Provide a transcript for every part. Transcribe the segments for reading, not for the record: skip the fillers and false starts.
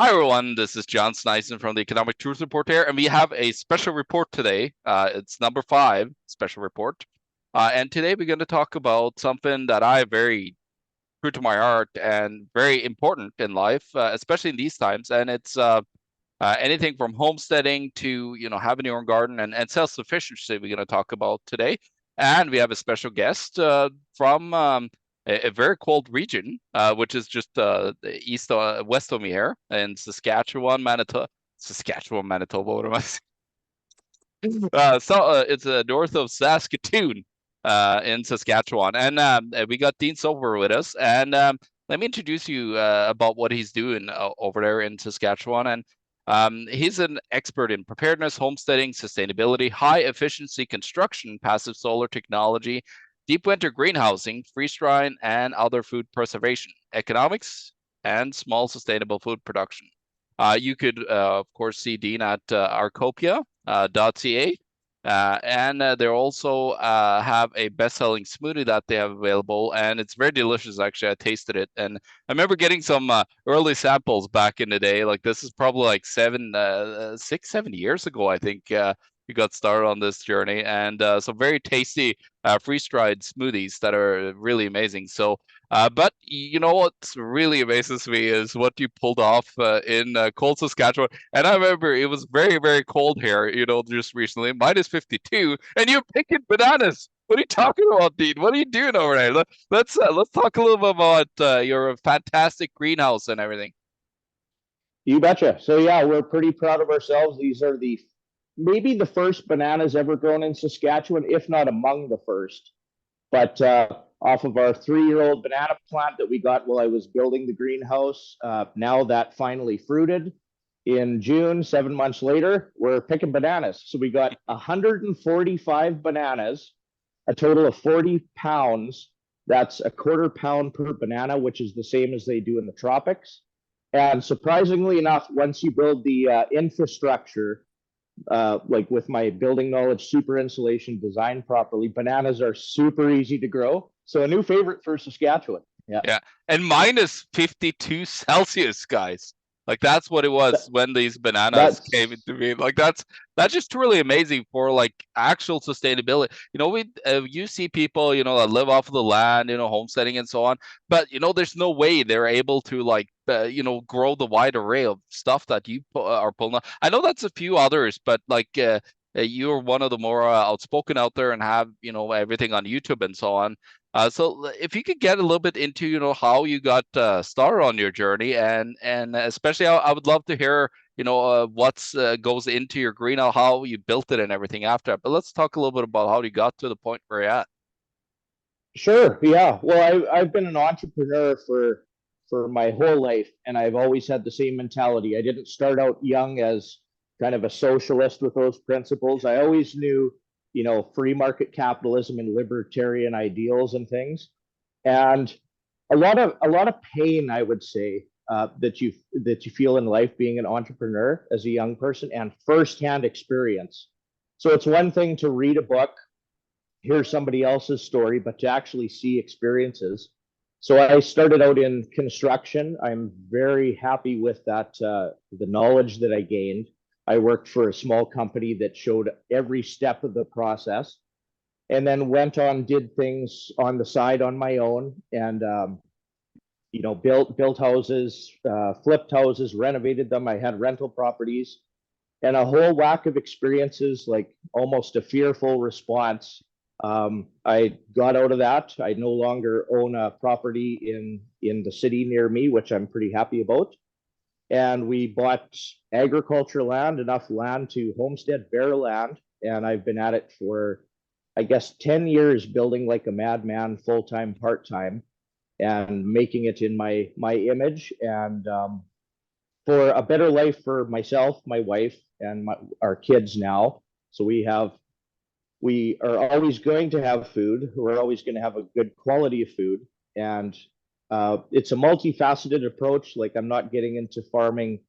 Hi everyone, this is John Sneisen from the Economic Truth Report here, and we have a special report today. It's number 5 special report. And today we're going to talk about something that I very true to my heart and very important in life, especially in these times. And it's anything from homesteading to, having your own garden and self-sufficiency we're going to talk about today. And we have a special guest from a very cold region, which is just west of me here in Saskatchewan, Manitoba. Saskatchewan, Manitoba. What am I saying? It's north of Saskatoon, in Saskatchewan, and we got Dean Sopher with us. And let me introduce you about what he's doing over there in Saskatchewan. And he's an expert in preparedness, homesteading, sustainability, high efficiency construction, passive solar technology, deep winter greenhousing, freeze-drying, and other food preservation, economics, and small sustainable food production. You could, of course, see Dean at Arkopia.ca. And they also have a best-selling smoothie that they have available, and it's very delicious. Actually, I tasted it, and I remember getting some early samples back in the day. Like this is probably like 6, 7 years ago, I think. We got started on this journey, and some very tasty freeze-dried smoothies that are really amazing. So, but you know what really amazes me is what you pulled off in cold Saskatchewan. And I remember it was very, very cold here, just recently, -52, and you're picking bananas. What are you talking about, Dean? What are you doing over there? Let's talk a little bit about your fantastic greenhouse and everything. You betcha. So yeah, we're pretty proud of ourselves. These are maybe the first bananas ever grown in Saskatchewan, if not among the first. But off of our 3-year-old banana plant that we got while I was building the greenhouse, now that finally fruited in June, 7 months later, we're picking bananas. So we got 145 bananas, a total of 40 pounds. That's a quarter pound per banana, which is the same as they do in the tropics. And surprisingly enough, once you build the infrastructure, like with my building knowledge, super insulation designed properly, bananas are super easy to grow. So a new favorite for Saskatchewan. Yeah. And -52 Celsius, guys. Like that's what it was when these bananas came into being. Like that's just really amazing for like actual sustainability. You see people, that live off of the land, homesteading and so on. But there's no way they're able to like grow the wide array of stuff that you are pulling up. I know that's a few others, but like you're one of the more outspoken out there and have everything on YouTube and so on. So if you could get a little bit into, how you got started on your journey, and especially I would love to hear, what's goes into your greenhouse, how you built it and everything after that. But let's talk a little bit about how you got to the point where you're at. Sure. Yeah. Well, I've been an entrepreneur for my whole life, and I've always had the same mentality. I didn't start out young as kind of a socialist with those principles. I always knew, free market capitalism and libertarian ideals and things, and a lot of pain, I would say, that you feel in life being an entrepreneur as a young person, and firsthand experience. So it's one thing to read a book, hear somebody else's story, but to actually see experiences. So I started out in construction. I'm very happy with that, the knowledge that I gained. I worked for a small company that showed every step of the process, and then went on, did things on the side on my own, and built houses, flipped houses, renovated them. I had rental properties, and a whole whack of experiences, like almost a fearful response. I got out of that. I no longer own a property in the city near me, which I'm pretty happy about. And we bought agriculture land, enough land to homestead bare land. And I've been at it for, I guess, 10 years, building like a madman, full-time, part-time, and making it in my image, and for a better life for myself, my wife, and our kids now. So we are always going to have food. We're always going to have a good quality of food. And it's a multifaceted approach. Like, I'm not getting into farming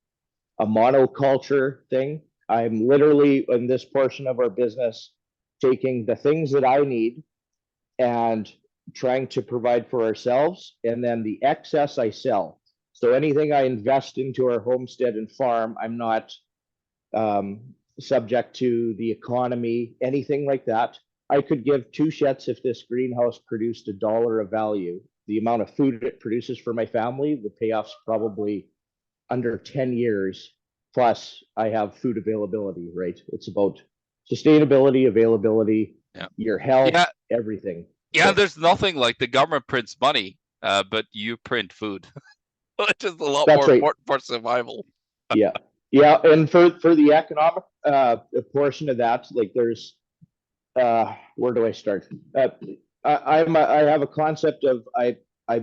a monoculture thing. I'm literally, in this portion of our business, taking the things that I need and trying to provide for ourselves. And then the excess I sell. So anything I invest into our homestead and farm, I'm not subject to the economy, anything like that. I could give two shits if this greenhouse produced $1 of value. The amount of food it produces for my family, the payoff's probably under 10 years. Plus, I have food availability, right? It's about sustainability, availability, Yeah. your health, Yeah. everything. Yeah. So, There's nothing like the government prints money, but you print food, which is a lot that's more right. important for survival. Yeah. Yeah. And for the economic portion of that, like there's where do I start? I have a concept of I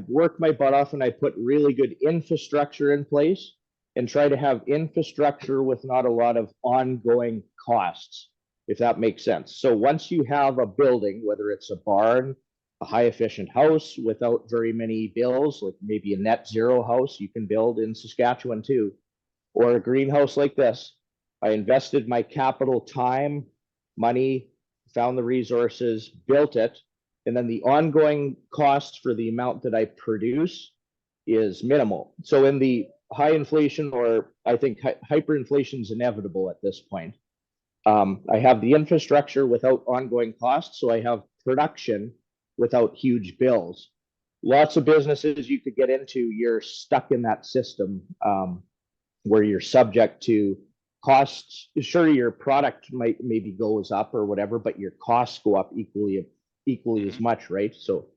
work my butt off and I put really good infrastructure in place and try to have infrastructure with not a lot of ongoing costs, if that makes sense. So once you have a building, whether it's a barn, a high efficient house without very many bills, like maybe a net zero house you can build in Saskatchewan too, or a greenhouse like this, I invested my capital time, money, found the resources, built it, and then the ongoing costs for the amount that I produce is minimal. So in the high inflation, or I think hyperinflation is inevitable at this point. I have the infrastructure without ongoing costs, so I have production without huge bills. Lots of businesses you could get into, you're stuck in that system where you're subject to costs. Sure, your product might maybe goes up or whatever, but your costs go up equally as much, right? So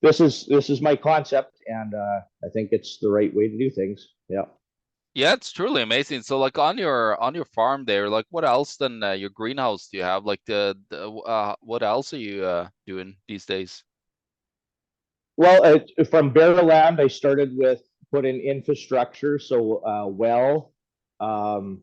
this is my concept, and I think it's the right way to do things. Yeah. Yeah, it's truly amazing. So, like on your farm there, like what else than your greenhouse do you have? Like what else are you doing these days? Well, from bare land, I started with putting infrastructure, so well, um,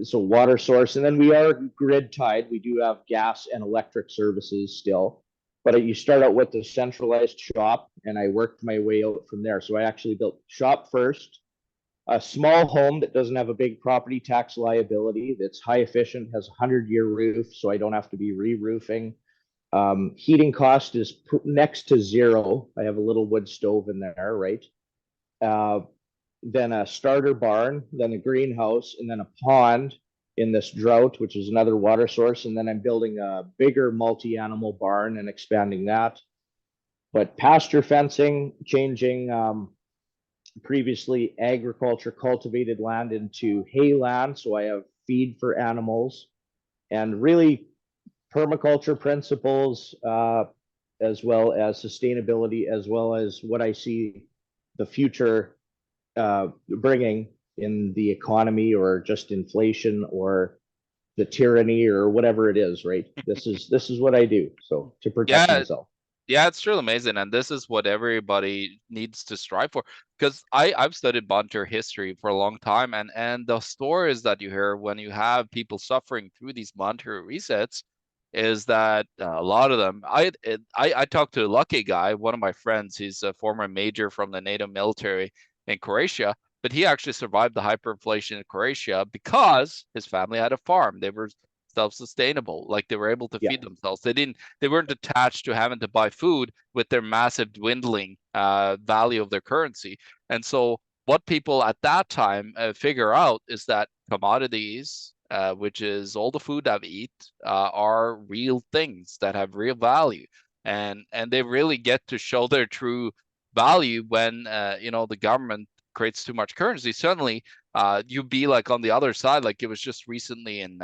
so water source, and then we are grid tied. We do have gas and electric services still, but you start out with the centralized shop, and I worked my way out from there. So I actually built shop first, a small home that doesn't have a big property tax liability, that's high efficient, has a 100-year roof, so I don't have to be re-roofing. Heating cost is next to zero. I have a little wood stove in there, right? Uh, then a starter barn, then a greenhouse, and then a pond in this drought, which is another water source. And then I'm building a bigger multi-animal barn and expanding that. But pasture fencing, changing previously agriculture cultivated land into hay land. So I have feed for animals and really permaculture principles, as well as sustainability, as well as what I see the future bringing in the economy, or just inflation, or the tyranny, or whatever it is. Right. This is what I do. So to protect Yeah, myself. yeah, it's truly amazing, and this is what everybody needs to strive for. Because I've studied volunteer history for a long time, and the stories that you hear when you have people suffering through these voluntary resets is that a lot of them. I talked to a lucky guy, one of my friends. He's a former major from the NATO military in Croatia, but he actually survived the hyperinflation in Croatia because his family had a farm. They were self-sustainable, like they were able to Yeah. feed themselves. They weren't attached to having to buy food with their massive dwindling value of their currency. And so what people at that time figure out is that commodities, which is all the food that we eat, are real things that have real value. And they really get to show their true value when the government creates too much currency. Suddenly, you be like on the other side, like it was just recently in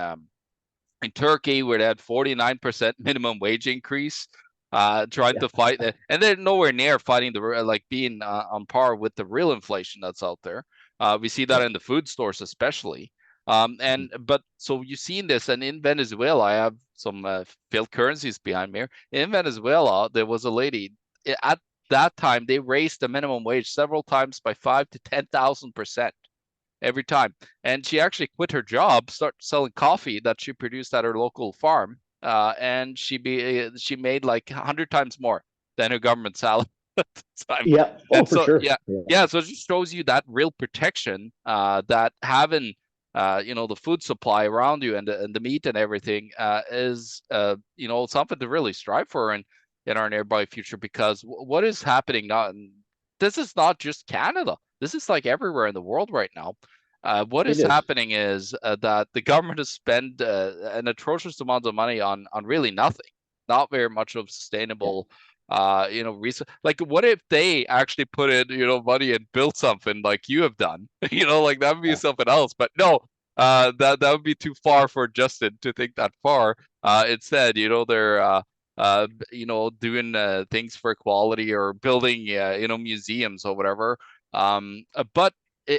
Turkey, where they had 49% minimum wage increase, trying Yeah. to fight it, and they're nowhere near fighting like being on par with the real inflation that's out there. We see that Yeah. in the food stores, especially. But so you see this, and in Venezuela, I have some field currencies behind me here. In Venezuela, there was a lady at that time. They raised the minimum wage several times by 5 to 10,000% every time. And she actually quit her job, started selling coffee that she produced at her local farm, and she made like 100 times more than her government salary at the time. Yeah. Oh, And for so sure. yeah, Yeah. yeah. So it just shows you that real protection that having the food supply around you and the meat and everything is something to really strive for in our nearby future. Because what is happening now, and this is not just Canada. This is like everywhere in the world right now. What It is is. happening is that the government has spent an atrocious amount of money on really nothing, not very much of Yeah. sustainable, research. Like, what if they actually put in, money and built something like you have done? Like that would be Yeah. something else. But no, that would be too far for Justin to think that far. Instead, they're doing things for equality or building, museums or whatever. But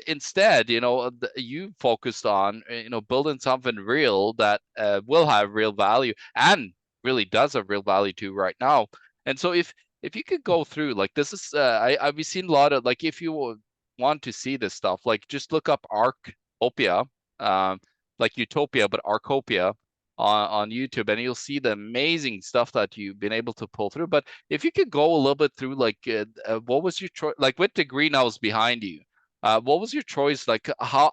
instead, you focused on, building something real that will have real value and really does have real value to right now. And so if you could go through, like, this is I've seen a lot of, like, if you want to see this stuff, like, just look up Arkopia, like Utopia, but Arkopia on YouTube, and you'll see the amazing stuff that you've been able to pull through. But if you could go a little bit through, like, what was your choice, like with the greenhouse behind you? What was your choice? Like, how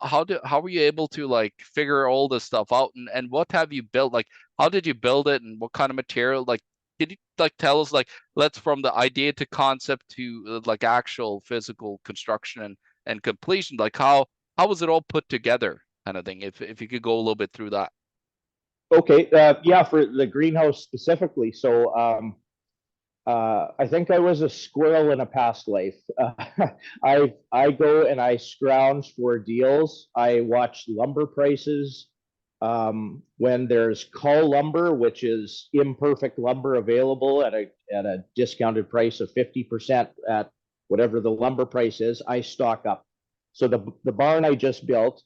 were you able to, like, figure all this stuff out, and what have you built? Like, how did you build it, and what kind of material? Like, can you, like, tell us, like, let's from the idea to concept to like actual physical construction and completion, like, how was it all put together, kind of thing? If you could go a little bit through that. Okay. Yeah, for the greenhouse specifically. So I think I was a squirrel in a past life. I go and I scrounge for deals. I watch lumber prices. When there's cull lumber, which is imperfect lumber available at a discounted price of 50% at whatever the lumber price is, I stock up. So the barn I just built,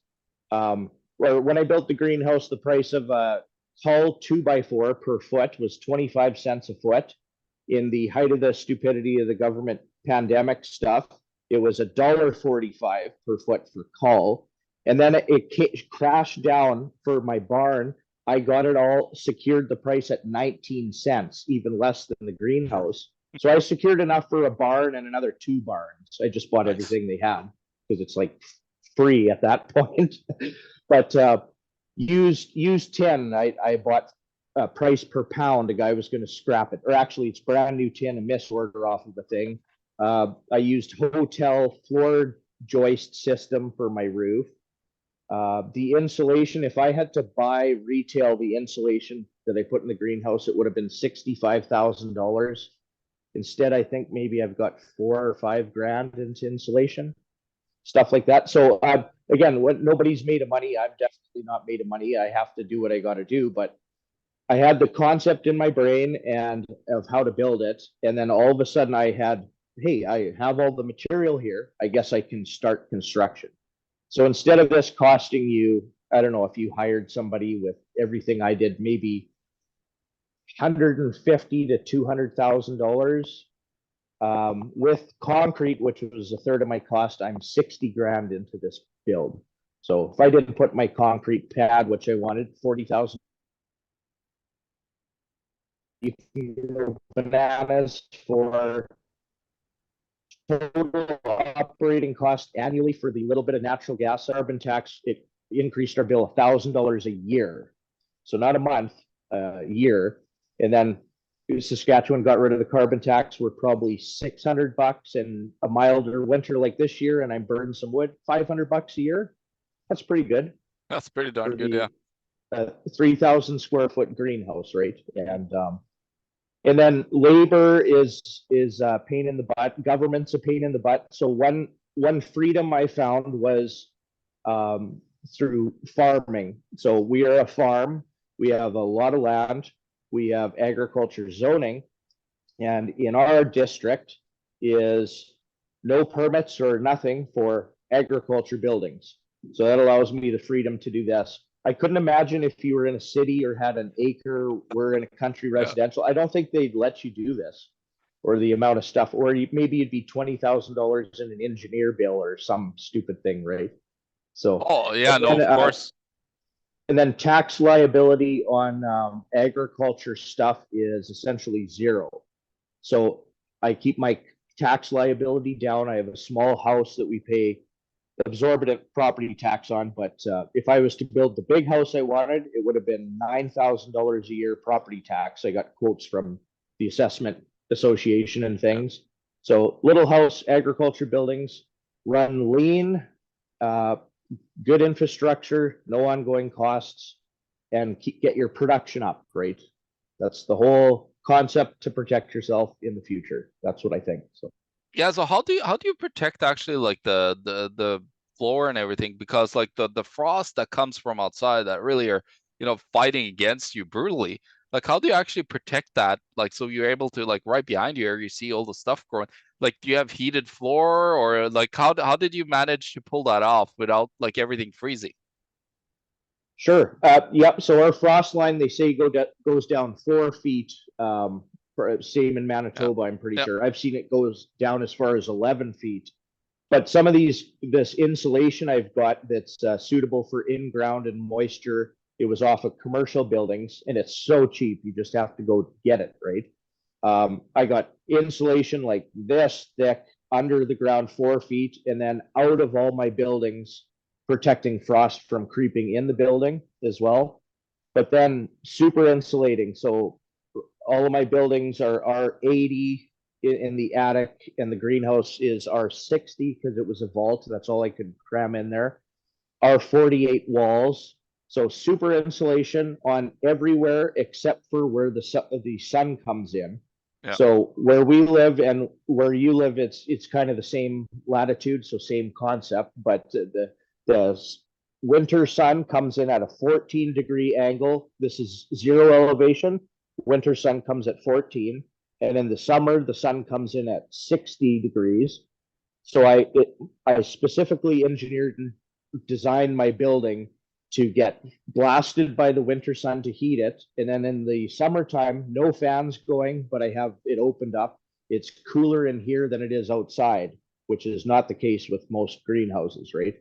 or when I built the greenhouse, the price of a cull 2x4 per foot was 25 cents a foot. In the height of the stupidity of the government pandemic stuff, it was $1.45 per foot for cull. And then it crashed down for my barn. I got it all secured, the price at 19 cents, even less than the greenhouse. So I secured enough for a barn and another two barns. I just bought Nice. everything they had because it's like free at that point. But used tin, I bought price per pound. A guy was going to scrap it, or actually, it's brand new tin, a miss order off of the thing. I used hotel floor joist system for my roof. The insulation, if I had to buy retail the insulation that I put in the greenhouse, it would have been $65,000. Instead, I think maybe I've got 4 or 5 grand into insulation, stuff like that. So again, when nobody's made of money, I'm definitely not made of money. I have to do what I got to do, but I had the concept in my brain and of how to build it, and then all of a sudden I had, hey, I have all the material here. I guess I can start construction. So instead of this costing you, I don't know if you hired somebody with everything I did, maybe 150 to $200,000. With concrete, which was a third of my cost, I'm 60 grand into this build. So if I didn't put my concrete pad, which I wanted, 40,000, you can grow bananas for total operating cost annually for the little bit of natural gas carbon tax. It increased our bill $1,000 a year, so not a month, a year. And then Saskatchewan got rid of the carbon tax. We're probably $600, and a milder winter like this year, and I'm burning some wood, $500 a year. That's pretty good That's pretty darn for good, yeah. the 3,000 square foot greenhouse, right? And then labor is a pain in the butt. Government's a pain in the butt. So one freedom I found was through farming. So we are a farm. We have a lot of land. We have agriculture zoning, and in our district is no permits or nothing for agriculture buildings. So that allows me the freedom to do this. I couldn't imagine if you were in a city or had an acre, we're in a country Yeah. residential. I don't think they'd let you do this, or the amount of stuff, or maybe it'd be $20,000 in an engineer bill or some stupid thing, right? So, Oh, yeah, no, of course. and then tax liability on agriculture stuff is essentially zero. So I keep my tax liability down. I have a small house that we pay exorbitant property tax on, but if I was to build the big house I wanted, it would have been $9,000 a year property tax. I got quotes from the assessment association and Yeah. things. So little house, agriculture buildings. run lean, uh, good infrastructure, no ongoing costs, and get your production up, right? That's the whole concept to protect yourself in the future. That's what I think. So Yeah, so how do you protect actually like the floor and everything? Because like the frost that comes from outside that really are, fighting against you brutally. Like how do you actually protect that? Like so you're able to like right behind you, you see all the stuff growing. Like do you have heated floor or like how did you manage to pull that off without like everything freezing? sure. Yep. So our frost line, they say goes down 4 feet. For same in Yeah. Manitoba, I'm pretty Yeah. sure. I've seen it goes down as far as 11 feet. But some of this insulation I've got that's suitable for in-ground and moisture, it was off of commercial buildings, and it's so cheap. You just have to go get it, right? I got insulation like this thick under the ground 4 feet, and then out of all my buildings, protecting frost from creeping in the building as well. But then super insulating. So all of my buildings are 80 in the attic, and the greenhouse is R60 because it was a vault. That's all I could cram in there. R48 walls. So super insulation on everywhere except for where the sun comes in. Yeah. So where we live and where you live, it's kind of the same latitude, so same concept, but the winter sun comes in at a 14-degree angle. This is zero elevation. Winter sun comes at 14, and in the summer the sun comes in at 60 degrees. So I specifically engineered and designed my building to get blasted by the winter sun to heat it. And then in the summertime, no fans going, but I have it opened up. It's cooler in here than it is outside, which is not the case with most greenhouses, right?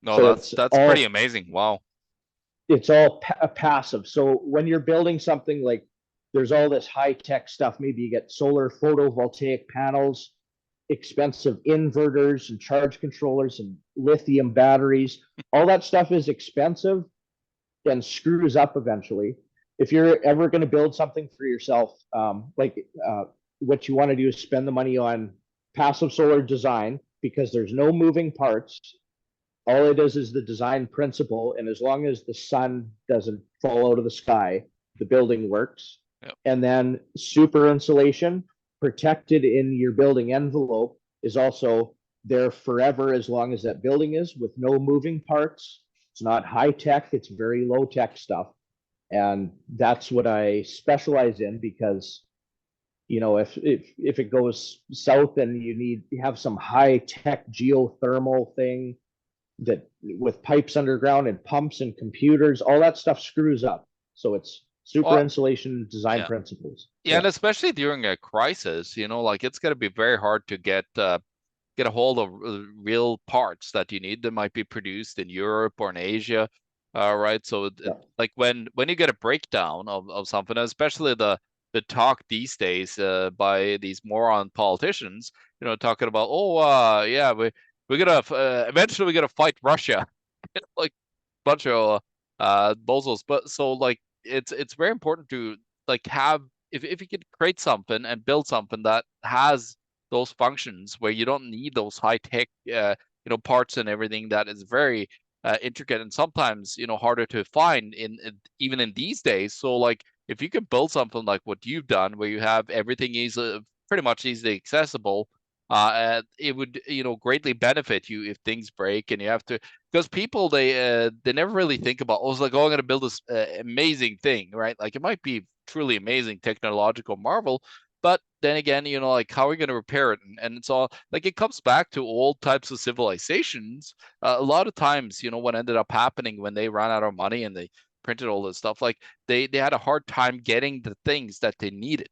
No, So that's pretty amazing. Wow. it's all passive. So when you're building something like there's all this high tech stuff, maybe you get solar photovoltaic panels, expensive inverters and charge controllers and lithium batteries. All that stuff is expensive and screws up eventually. If you're ever going to build something for yourself, what you want to do is spend the money on passive solar design because there's no moving parts. All it is the design principle, and as long as the sun doesn't fall out of the sky, the building works. Yep. And then super insulation protected in your building envelope is also there forever as long as that building is, with no moving parts. It's not high tech, it's very low tech stuff. And that's what I specialize in because if it goes south and you have some high tech geothermal thing that with pipes underground and pumps and computers, all that stuff screws up. So it's super Well, insulation design yeah. principles. Yeah, and especially during a crisis, like it's gonna be very hard to get a hold of real parts that you need that might be produced in Europe or in Asia. Right. So Yeah. like when you get a breakdown of something, especially the talk these days by these moron politicians, talking about, oh yeah, we're gonna eventually we're gonna fight Russia. Like bunch of bozos. But so like it's very important to like have if you could create something and build something that has those functions where you don't need those high tech parts and everything that is very intricate and sometimes harder to find even in these days. So like if you could build something like what you've done where you have everything is pretty much easily accessible, it would greatly benefit you if things break and you have to, because people they never really think about, oh, it's like, oh, I'm going to build this amazing thing, right? Like it might be truly amazing technological marvel, but then again, like how are we going to repair it? And it's all like it comes back to old types of civilizations. A lot of times, what ended up happening when they ran out of money and they printed all this stuff, like they had a hard time getting the things that they needed.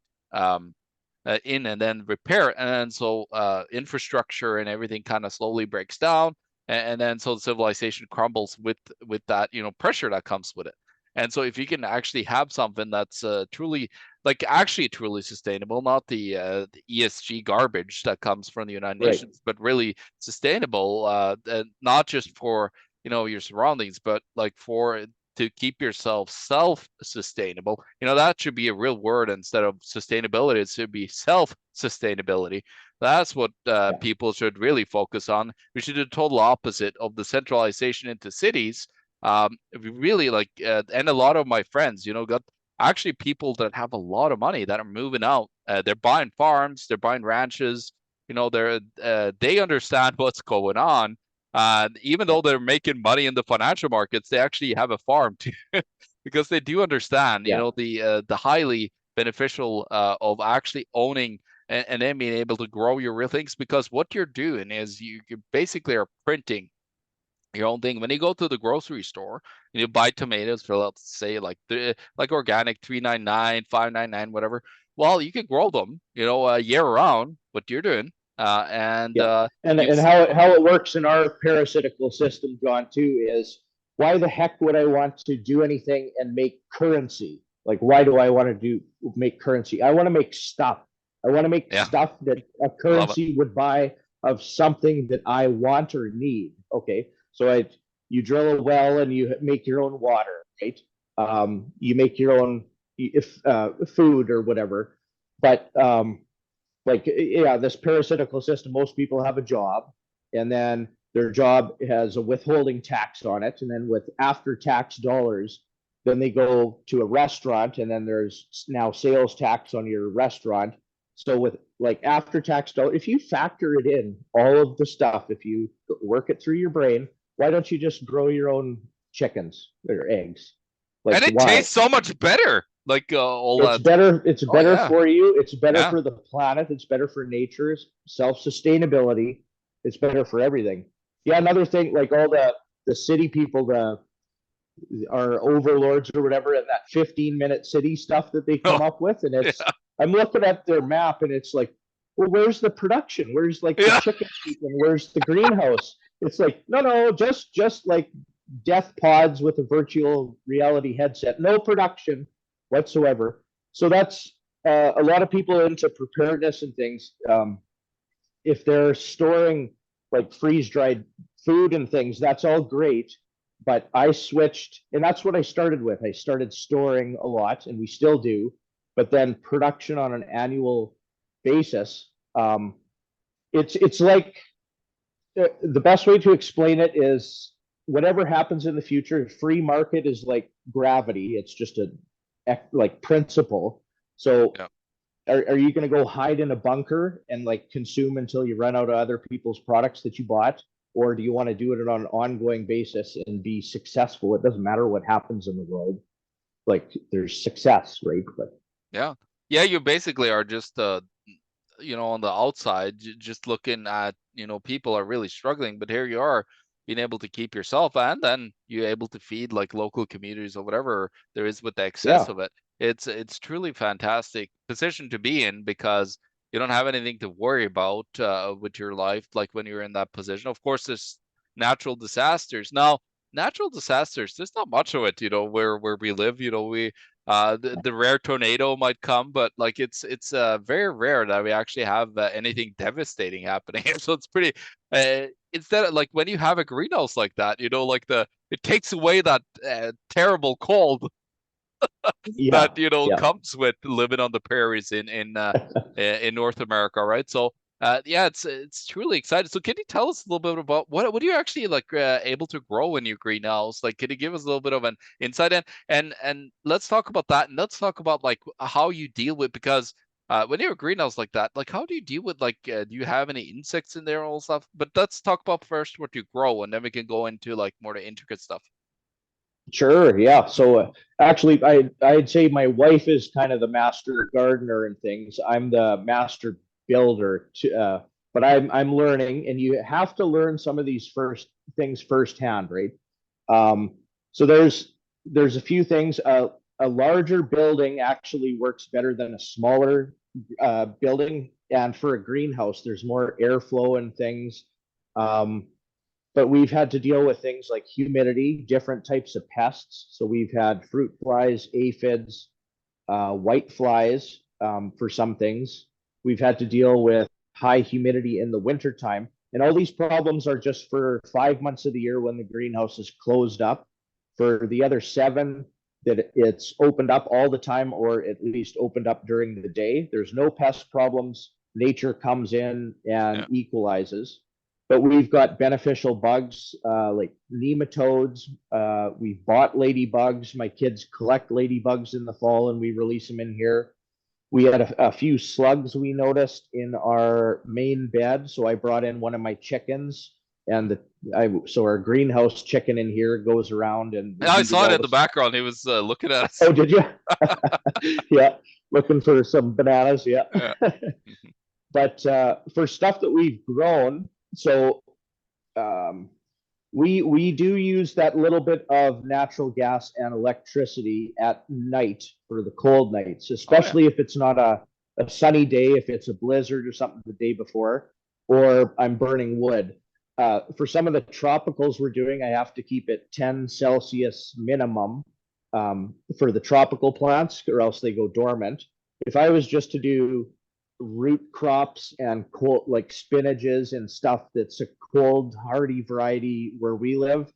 In and then repair it. And so infrastructure and everything kind of slowly breaks down. And then so the civilization crumbles with that, pressure that comes with it. And so if you can actually have something that's truly, like actually truly sustainable, not the ESG garbage that comes from the United Right. Nations, but really sustainable, not just for, your surroundings, but like for to keep yourself self-sustainable. That should be a real word instead of sustainability. It should be self-sustainability. That's what people should really focus on. We should do the total opposite of the centralization into cities. We really and a lot of my friends, got actually people that have a lot of money that are moving out. They're buying farms, they're buying ranches. They understand what's going on. Even though they're making money in the financial markets, they actually have a farm too, because they do understand, the highly beneficial of actually owning and then being able to grow your real things. Because what you're doing is you basically are printing your own thing. When you go to the grocery store and you buy tomatoes for, let's say, like organic, $3.99, $5.99, whatever. Well, you can grow them, year round. What you're doing, and how it works in our parasitical system, John, too, is why the heck would I want to do anything and make currency? Like, why do I want to make currency? I want to make stuff. I want to make stuff that a currency would buy of something that I want or need. Okay, so you drill a well and you make your own water, right? You make your own food or whatever, but this parasitical system, most people have a job, and then their job has a withholding tax on it, and then with after tax dollars, then they go to a restaurant, and then there's now sales tax on your restaurant. So with after tax dollars, if you factor it in all of the stuff, if you work it through your brain, why don't you just grow your own chickens or eggs? And it tastes so much better. It's better for you. It's better for the planet. It's better for nature's self-sustainability. It's better for everything. Yeah, another thing, like all the city people, our overlords or whatever, and that 15-minute city stuff that they come up with, and I'm looking at their map, and it's like, well, where's the production? Where's the chicken feed, and where's the greenhouse? It's like, no, just like death pods with a virtual reality headset, no production whatsoever. So that's a lot of people into preparedness and things. If they're storing freeze-dried food and things, that's all great. But I switched, and that's what I started with. I started storing a lot, and we still do, but then production on an annual basis. It's like the best way to explain it is whatever happens in the future, free market is like gravity. It's just a principle. So are you going to go hide in a bunker and consume until you run out of other people's products that you bought? Or do you want to do it on an ongoing basis and be successful? It doesn't matter what happens in the world. There's success, right? But you basically are just on the outside, just looking at, people are really struggling, but here you are being able to keep yourself, and then you're able to feed local communities or whatever there is with the excess of it. It's truly fantastic position to be in, because you don't have anything to worry about with your life, when you're in that position. Of course, there's natural disasters. Now, natural disasters, there's not much of it, where we live. We the rare tornado might come, but it's very rare that we actually have anything devastating happening. So it's pretty instead of when you have a greenhouse like that, it takes away that terrible cold that comes with living on the prairies in North America, right? So it's truly exciting. So can you tell us a little bit about what do you actually able to grow in your greenhouse? Can you give us a little bit of an insight? And let's talk about that, and let's talk about how you deal with, because when you're a greenhouse like that, how do you deal with do you have any insects in there and all stuff? But let's talk about first what you grow, and then we can go into more the intricate stuff. Sure, yeah. So actually, I'd say my wife is kind of the master gardener and things. I'm the master builder, but I'm learning, and you have to learn some of these things firsthand, right? So there's a few things. A larger building actually works better than a smaller building, and for a greenhouse, there's more airflow and things. But we've had to deal with things like humidity, different types of pests. So we've had fruit flies, aphids, white flies for some things. We've had to deal with high humidity in the wintertime. And all these problems are just for 5 months of the year when the greenhouse is closed up. For the other 7, that it's opened up all the time, or at least opened up during the day. There's no pest problems. Nature comes in and equalizes. But we've got beneficial bugs like nematodes. We've bought ladybugs. My kids collect ladybugs in the fall, and we release them in here. We had a few slugs we noticed in our main bed, so I brought in one of my chickens, and so our greenhouse chicken in here goes around and I saw it in the background. He was looking at us. Oh, did you? Yeah, looking for some bananas. Yeah. But for stuff that we've grown, so we do use that little bit of natural gas and electricity at night for the cold nights, especially if it's not a sunny day, if it's a blizzard or something the day before, or I'm burning wood. For some of the tropicals we're doing, I have to keep it 10 Celsius minimum for the tropical plants, or else they go dormant. If I was just to do root crops and cold, like spinaches and stuff that's a cold hardy variety where we live,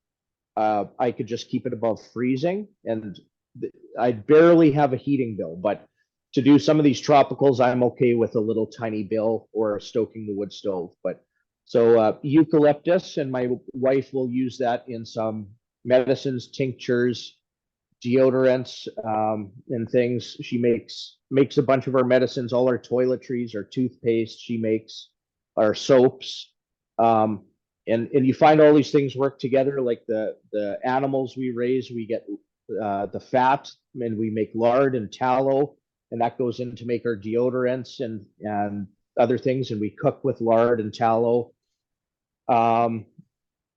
I could just keep it above freezing, and I'd barely have a heating bill. But to do some of these tropicals, I'm okay with a little tiny bill or stoking the wood stove. But so eucalyptus, and my wife will use that in some medicines, tinctures, deodorants, and things. She makes a bunch of our medicines, all our toiletries, our toothpaste. She makes our soaps, and you find all these things work together. Like the animals we raise, we get the fat, and we make lard and tallow, and that goes in to make our deodorants and other things. And we cook with lard and tallow.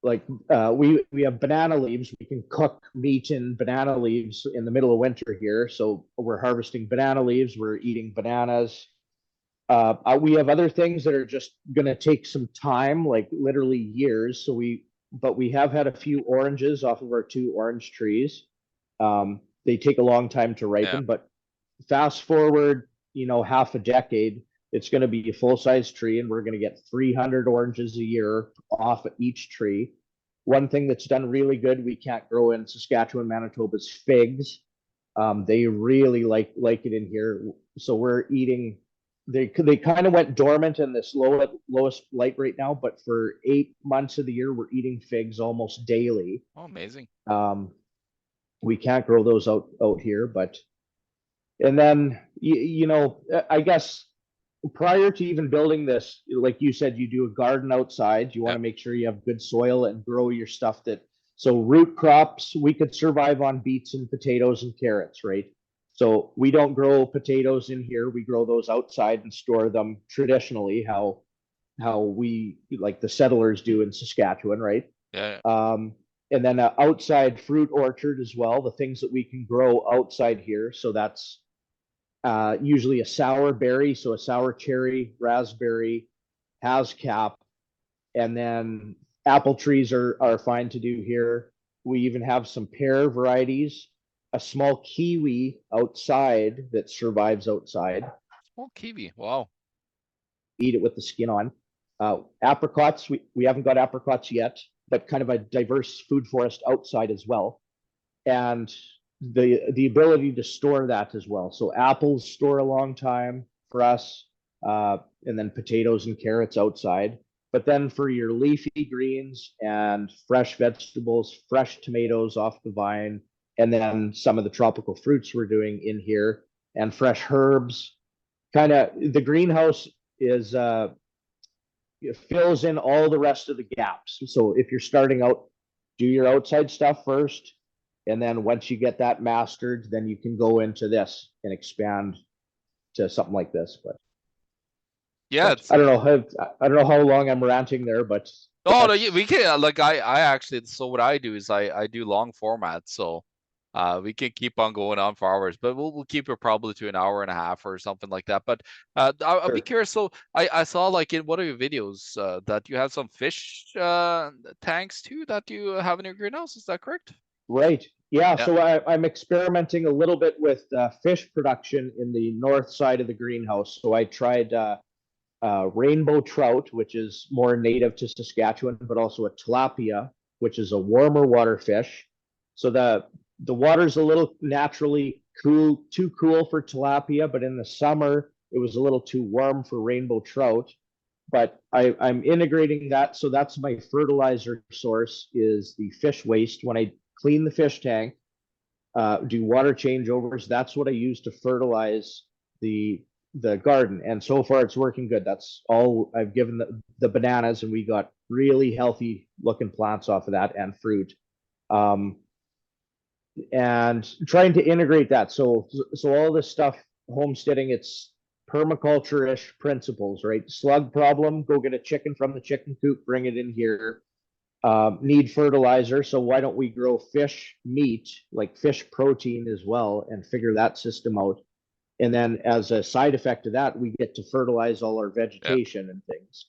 Like we have banana leaves. We can cook meat in banana leaves in the middle of winter here. So we're harvesting banana leaves. We're eating bananas. We have other things that are just going to take some time, like literally years. But we have had a few oranges off of our 2 orange trees. They take a long time to ripen, but fast forward, half a decade, it's going to be a full-size tree, and we're going to get 300 oranges a year off of each tree. One thing that's done really good, we can't grow in Saskatchewan, Manitoba, is figs. They really like it in here. So we're eating. They kind of went dormant in this lowest light right now, but for 8 months of the year, we're eating figs almost daily. Oh, amazing. We can't grow those out here, and then I guess prior to even building this, like you said, you do a garden outside. You want to make sure you have good soil and grow your stuff. So root crops, we could survive on beets and potatoes and carrots, right? So we don't grow potatoes in here. We grow those outside and store them traditionally, how we, like the settlers do in Saskatchewan, right? And then an outside fruit orchard as well, the things that we can grow outside here. So that's usually a sour berry, so a sour cherry, raspberry, hascap, and then apple trees are fine to do here. We even have some pear varieties, a small kiwi outside that survives outside. Small kiwi, wow. Eat it with the skin on. Apricots, we haven't got apricots yet, but kind of a diverse food forest outside as well. And the ability to store that as well. So apples store a long time for us, and then potatoes and carrots outside. But then for your leafy greens and fresh vegetables, fresh tomatoes off the vine, and then some of the tropical fruits we're doing in here, and fresh herbs. Kind of the greenhouse is it fills in all the rest of the gaps. So if you're starting out, do your outside stuff first, and then once you get that mastered, then you can go into this and expand to something like this. But I don't know how long I'm ranting there, but no, we can, like I actually, so what I do is I do long format, so we can keep on going on for hours, but we'll keep it probably to an hour and a half or something like that. But I'll be curious. So I saw like in one of your videos that you have some fish tanks too that you have in your greenhouse. Is that correct? Right. Yeah. So I'm experimenting a little bit with fish production in the north side of the greenhouse. So I tried rainbow trout, which is more native to Saskatchewan, but also a tilapia, which is a warmer water fish. So the water's a little naturally cool, too cool for tilapia, but in the summer it was a little too warm for rainbow trout. But I'm integrating that, so that's my fertilizer source is the fish waste. When I clean the fish tank, do water changeovers, that's what I use to fertilize the garden. And so far it's working good. That's all I've given the bananas, and we got really healthy looking plants off of that and fruit. And trying to integrate that. So all this stuff, homesteading, it's permaculture-ish principles, right? Slug problem, go get a chicken from the chicken coop, bring it in here. Need fertilizer, so why don't we grow fish meat, like fish protein as well, and figure that system out. And then as a side effect of that, we get to fertilize all our vegetation and things.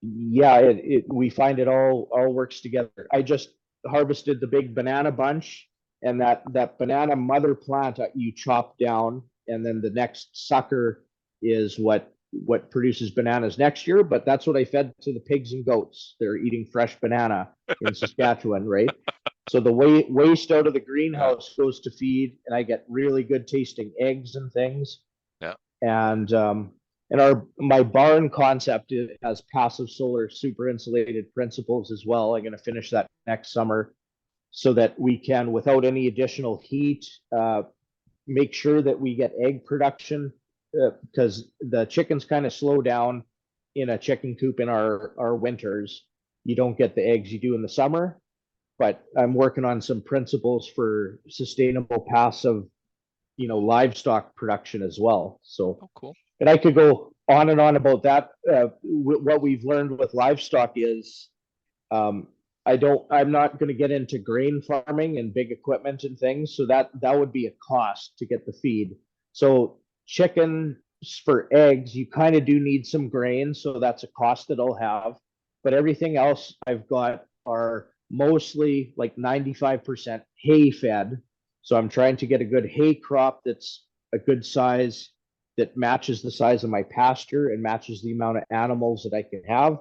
Yeah, we find it all works together. I just harvested the big banana bunch, and that banana mother plant you chop down, and then the next sucker is what produces bananas next year. But that's what I fed to the pigs and goats. They're eating fresh banana in Saskatchewan, right? So the waste out of the greenhouse goes to feed, and I get really good tasting eggs and things. Yeah. And my barn concept has passive solar super insulated principles as well. I'm going to finish that next summer so that we can, without any additional heat, make sure that we get egg production, because the chickens kind of slow down in a chicken coop in our winters. You don't get the eggs you do in the summer, but I'm working on some principles for sustainable passive, livestock production as well. So, cool. And I could go on and on about that. What we've learned with livestock is, I'm not going to get into grain farming and big equipment and things. So that would be a cost to get the feed. So chickens for eggs, you kind of do need some grain. So that's a cost that I'll have. But everything else I've got are mostly like 95% hay fed. So I'm trying to get a good hay crop that's a good size, that matches the size of my pasture and matches the amount of animals that I can have.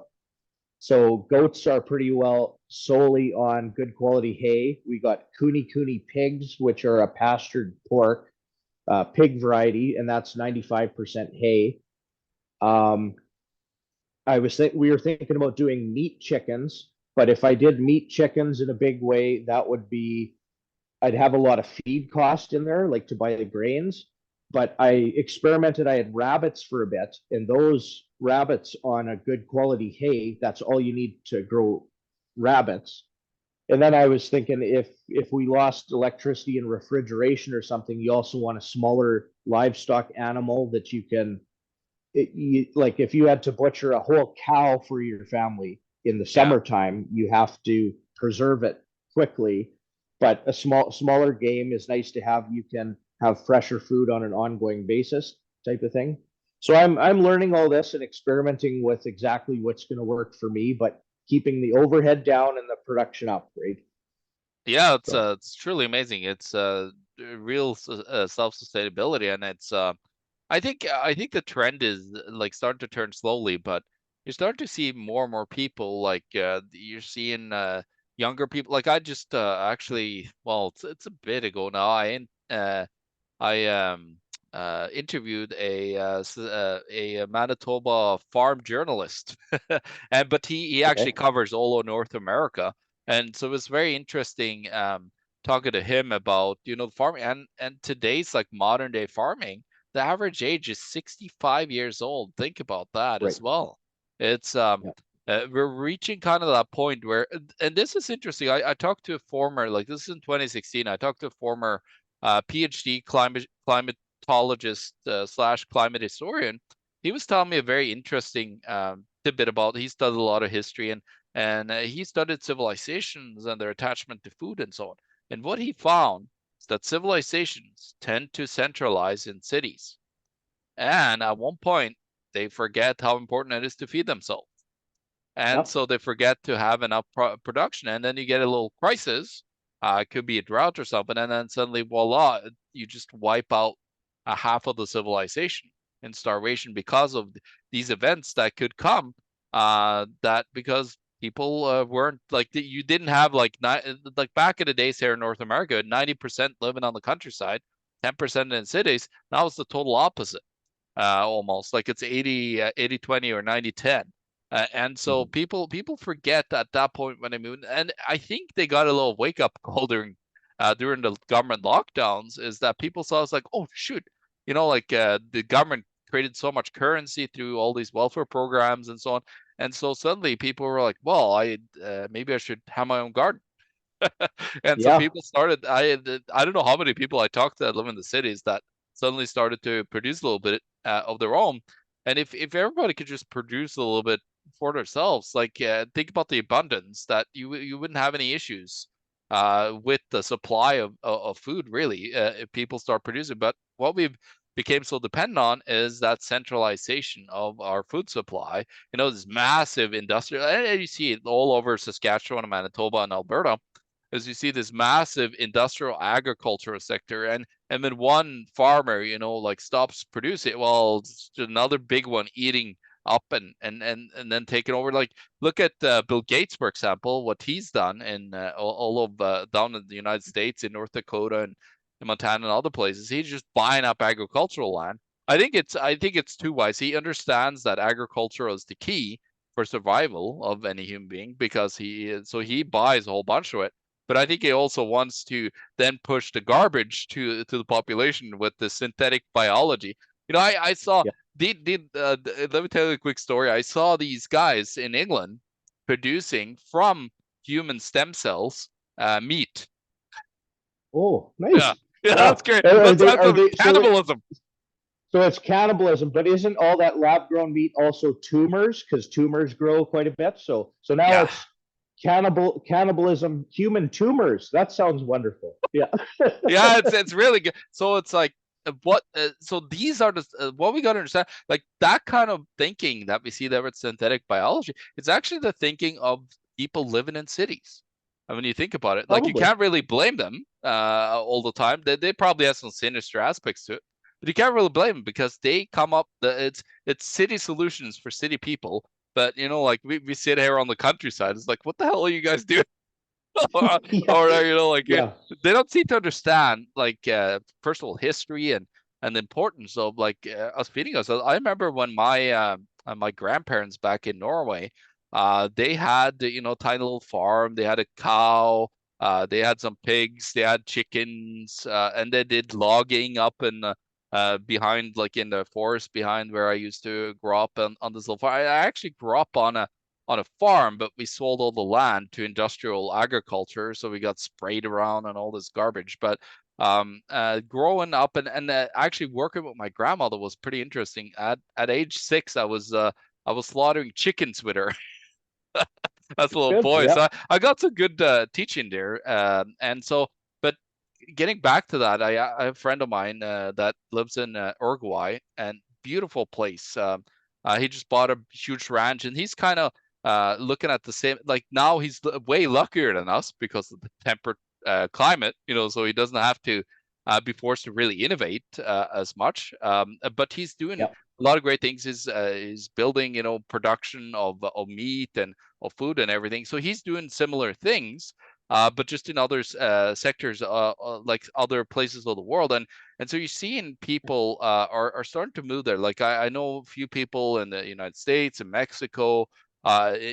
So goats are pretty well solely on good quality hay. We got Kuni pigs, which are a pastured pork, pig variety, and that's 95% hay. We were thinking about doing meat chickens, but if I did meat chickens in a big way, I'd have a lot of feed cost in there, like to buy the grains. But I experimented. I had rabbits for a bit, and those rabbits on a good quality hay, that's all you need to grow rabbits. And then I was thinking, if we lost electricity and refrigeration or something, you also want a smaller livestock animal that you can, like if you had to butcher a whole cow for your family in the summertime, you have to preserve it quickly. But a smaller game is nice to have. You can have fresher food on an ongoing basis, type of thing. So I'm learning all this and experimenting with exactly what's going to work for me, but keeping the overhead down and the production up, right? Yeah, it's truly amazing. It's real self-sustainability, and it's I think the trend is like starting to turn slowly, but you're starting to see more and more people like you're seeing younger people. Like I just actually, well, it's a bit ago now. I interviewed a Manitoba farm journalist, but he actually covers all of North America, and so it was very interesting talking to him about farming and today's like modern day farming. The average age is 65 years old. Think about that as well. It's we're reaching kind of that point where, and this is interesting. I talked to a former, like this is in 2016. I talked to a former PhD climatologist slash climate historian. He was telling me a very interesting tidbit about. He studied a lot of history and he studied civilizations and their attachment to food and so on. And what he found is that civilizations tend to centralize in cities, and at one point they forget how important it is to feed themselves, and so they forget to have enough production, and then you get a little crisis. It could be a drought or something, and then suddenly, voila, you just wipe out a half of the civilization in starvation because of these events that could come. That because People weren't like you didn't have like back in the days here in North America, 90% living on the countryside, 10% in cities. Now it's the total opposite, almost like it's 80-20 or 90-10. And so Mhm. people forget at that point when they moved, and I think they got a little wake up call during the government lockdowns, is that people saw it's like, oh shoot, like the government created so much currency through all these welfare programs and so on, and so suddenly people were like, well, I maybe I should have my own garden. And so Yeah. people started. I don't know how many people I talked to that live in the cities that suddenly started to produce a little bit of their own. And if everybody could just produce a little bit for themselves, like think about the abundance, that you wouldn't have any issues with the supply of food, really, if people start producing. But what we've became so dependent on is that centralization of our food supply. This massive industrial, and you see it all over Saskatchewan and Manitoba and Alberta, as you see this massive industrial agricultural sector, and when one farmer like stops producing, well, it's another big one eating up and then taking over. Like, look at Bill Gates, for example, what he's done in all of down in the United States, in North Dakota and in Montana and other places. He's just buying up agricultural land. I think it's too wise. He understands that agriculture is the key for survival of any human being, because he buys a whole bunch of it. But I think he also wants to then push the garbage to the population with the synthetic biology. I saw Yeah. let me tell you a quick story. I saw these guys in England producing from human stem cells meat. Oh, Yeah, nice. yeah, that's Wow. great. Are That's they, are massive they, cannibalism. so it's cannibalism, but isn't all that lab grown meat also tumors? Because tumors grow quite a bit. So now Yeah, it's cannibalism, human tumors. That sounds wonderful. Yeah. yeah, it's really good. So it's like so these are what we got to understand, like that kind of thinking that we see there with synthetic biology. It's actually the thinking of people living in cities. I mean, you think about it, like you Probably. can't really blame them all the time. They probably have some sinister aspects to it, but you can't really blame them, because they come up it's city solutions for city people. But like we sit here on the countryside, it's like, what the hell are you guys doing? or, Yeah. or like Yeah. they don't seem to understand, like personal history and the importance of like us feeding us. I remember when my grandparents back in Norway, they had tiny little farm. They had a cow, they had some pigs, they had chickens, and they did logging up in behind, like in the forest behind where I used to grow up on this little farm. I actually grew up on a farm, but we sold all the land to industrial agriculture, so we got sprayed around and all this garbage. But growing up and actually working with my grandmother was pretty interesting. At age 6, I was slaughtering chickens with her as a little Good. boy. So Yeah. I got some good teaching there. And so, but getting back to that, I have a friend of mine that lives in Uruguay, and beautiful place. He just bought a huge ranch, and he's kind of looking at the same. Like now, he's way luckier than us because of the temperate climate. So he doesn't have to be forced to really innovate as much. But he's doing Yeah. a lot of great things. Is building production of meat and of food and everything. So he's doing similar things, but just in other sectors, like other places of the world. And so you're seeing people are starting to move there. Like I know a few people in the United States and Mexico,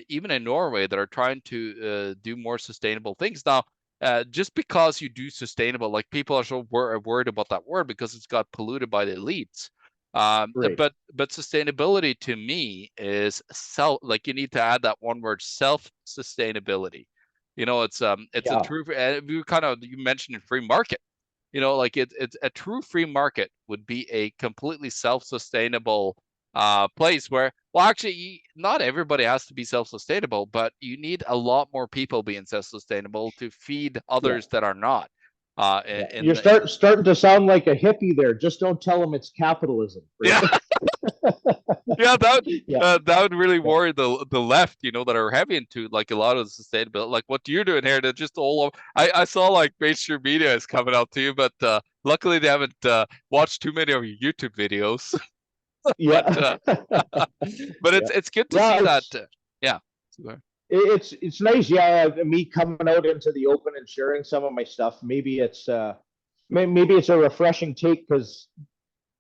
even in Norway, that are trying to do more sustainable things. Now, just because you do sustainable, like people are so worried about that word because it's got polluted by the elites. Great. But sustainability to me is self. Like you need to add that one word, self sustainability. It's a Yeah. true. You mentioned free market. Like it's a true free market would be a completely self-sustainable place where, well, actually, not everybody has to be self-sustainable, but you need a lot more people being self-sustainable to feed Yeah. others that are not. Yeah. In You're the in starting to sound like a hippie there. Just don't tell them it's capitalism. Right? Yeah, yeah, Yeah. that would really Yeah. worry the left, that are heavy into like a lot of the sustainability, like what you're doing here. They're just all over. I saw like mainstream media is coming out too, but luckily they haven't watched too many of your YouTube videos. but Yeah. but Yeah. it's good to Yeah. see that. It's Yeah. Super. it's nice, yeah. Me coming out into the open and sharing some of my stuff. Maybe it's a refreshing take because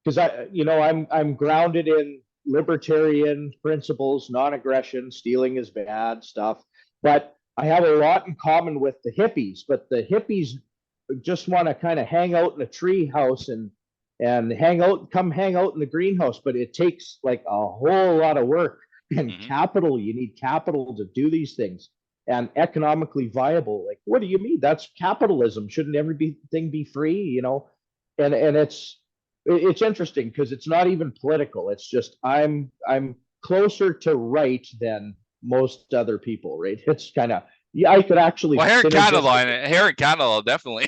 I'm grounded in libertarian principles, non-aggression, stealing is bad stuff, but I have a lot in common with the hippies. But the hippies just want to kind of hang out in a tree house and come hang out in the greenhouse, but it takes like a whole lot of work and Hmm. capital. You need capital to do these things and economically viable. Like, what do you mean? That's capitalism. Shouldn't everything be free? And it's interesting because it's not even political. It's just I'm closer to right than most other people, right? It's kind of, yeah, I could actually Well, synergistically, Here in Canada, definitely.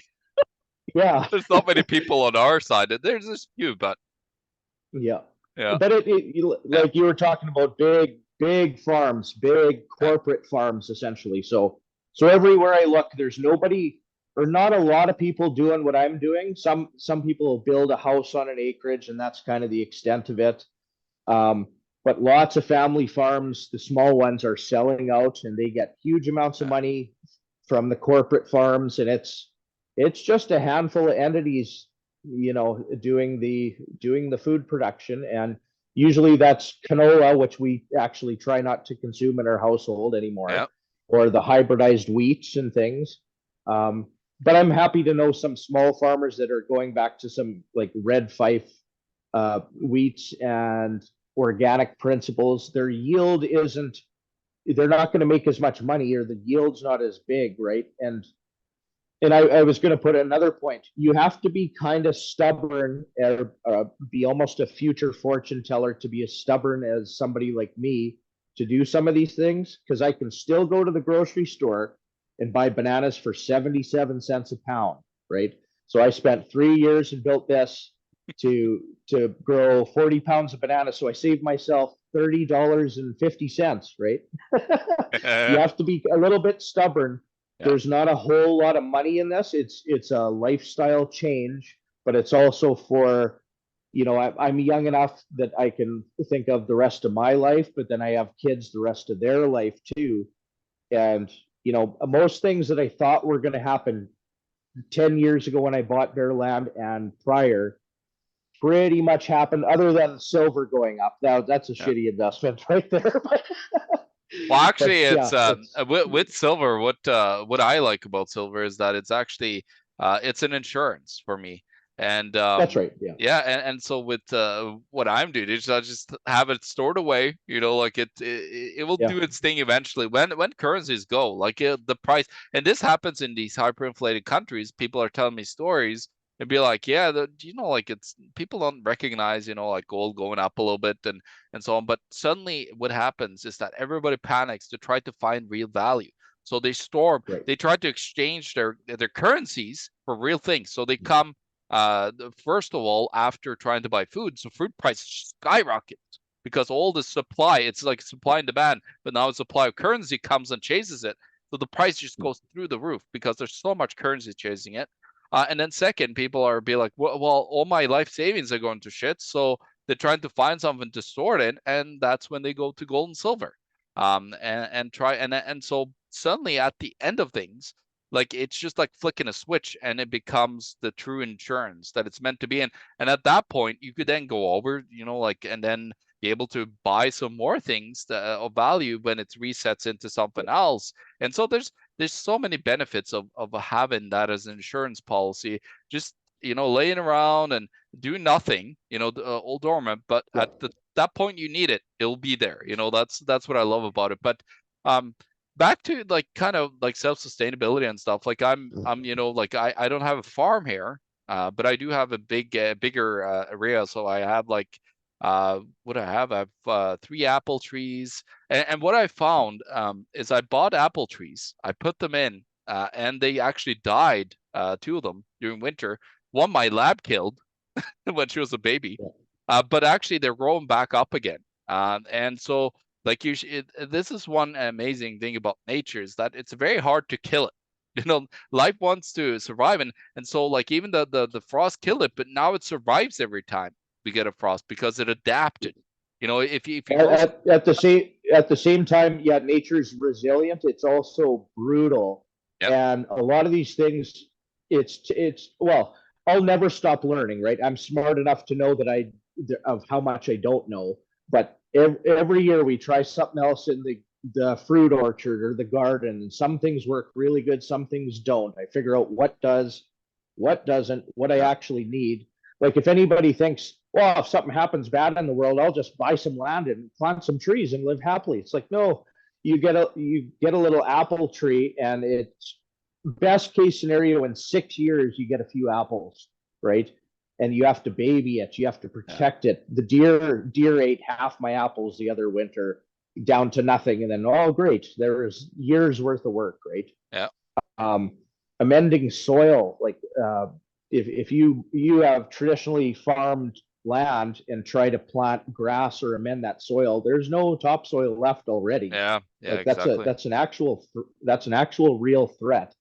yeah, There's not many people on our side. There's just few, but yeah. yeah, But yeah, like you were talking about big farms, big yeah, corporate farms, essentially. So everywhere I look, there's nobody or not a lot of people doing what I'm doing. Some people will build a house on an acreage, and that's kind of the extent of it. Um, but lots of family farms, the small ones are selling out, and they get huge amounts of yeah. money from the corporate farms, and it's just a handful of entities, doing the food production, and usually that's canola, which we actually try not to consume in our household Yeah. anymore, or the hybridized wheats and things. Um, but I'm happy to know some small farmers that are going back to some like red fife wheats and organic principles. Their yield isn't, they're not going to make as much money, or the yield's not as big, right? And I was going to put another point. You have to be kind of stubborn, or be almost a future fortune teller to be as stubborn as somebody like me to do some of these things, because I can still go to the grocery store and buy bananas for 77 cents a pound, right? So I spent 3 years and built this to grow 40 pounds of bananas. So I saved myself $30.50, right? You Yeah. have to be a little bit stubborn. There's not a whole lot of money in this. It's a lifestyle change, but it's also for, I'm young enough that I can think of the rest of my life, but then I have kids the rest of their life too. And most things that I thought were going to happen 10 years ago when I bought their land and prior pretty much happened, other than silver going up. Now that's a Yeah. shitty investment right there. Well, actually, But it's yeah, it's with silver. What I like about silver is that it's actually it's an insurance for me, and that's right. Yeah. yeah, and so with what I'm doing is I just have it stored away. Like it will Yeah. do its thing eventually when currencies go. Like the price, and this happens in these hyperinflated countries. People are telling me stories and be like, yeah, like it's people don't recognize, like gold going up a little bit and so on. But suddenly what happens is that everybody panics to try to find real value. So Right. they try to exchange their currencies for real things. So they come first of all after trying to buy food. So food prices skyrocket because all the supply, it's like supply and demand, but now the supply of currency comes and chases it. So the price just goes through the roof because there's so much currency chasing it. And then second, people are be like, well, all my life savings are going to shit. So they're trying to find something to store it in, and that's when they go to gold and silver. And try and so suddenly at the end of things, like it's just like flicking a switch and it becomes the true insurance that it's meant to be in. And at that point, you could then go over, like and then be able to buy some more things of value when it resets into something else. And so there's so many benefits of having that as an insurance policy. Just laying around and doing nothing, all dormant. But Yeah. at that point you need it, it'll be there. That's what I love about it. But um, back to like kind of like self-sustainability and stuff. Like I'm like I don't have a farm here, but I do have a bigger area. So I have like what I have three apple trees. And what I found is I bought apple trees. I put them in, and they actually died. Two of them during winter. One my lab killed when she was a baby, Yeah. but actually they're growing back up again. And so, like this is one amazing thing about nature is that it's very hard to kill it. Life wants to survive, and so like even the frost killed it, but now it survives every time we get a frost because it adapted. If you grow some, At the same at the same time, yeah, nature's resilient. It's also brutal. Yep. And a lot of these things, well, I'll never stop learning, right? I'm smart enough to know that of how much I don't know. But every year we try something else in the fruit orchard or the garden. And some things work really good, some things don't. I figure out what does, what doesn't, what I actually need. Like if anybody thinks, well, if something happens bad in the world, I'll just buy some land and plant some trees and live happily. It's like, no, you get a little apple tree, and it's best case scenario in 6 years you get a few apples, right? And you have to baby it, you have to protect it. The deer ate half my apples the other winter down to nothing, and then oh great, there was years worth of work, right? Yeah. Amending soil, like if you have traditionally farmed land and try to plant grass or amend that soil, there's no topsoil left already. Yeah. Like Exactly. that's an actual real threat.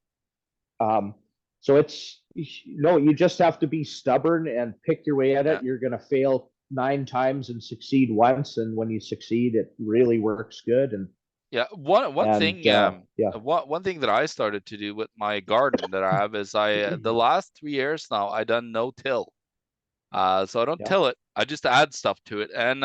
So it's no, you just have to be stubborn and pick your way at it. Yeah. You're gonna fail 9 times and succeed once, and when you succeed, it really works good. And Yeah, one thing, yeah, one thing that I started to do with my garden that I have is the last 3 years now I done no till. So I don't yeah, till it. I just add stuff to it, and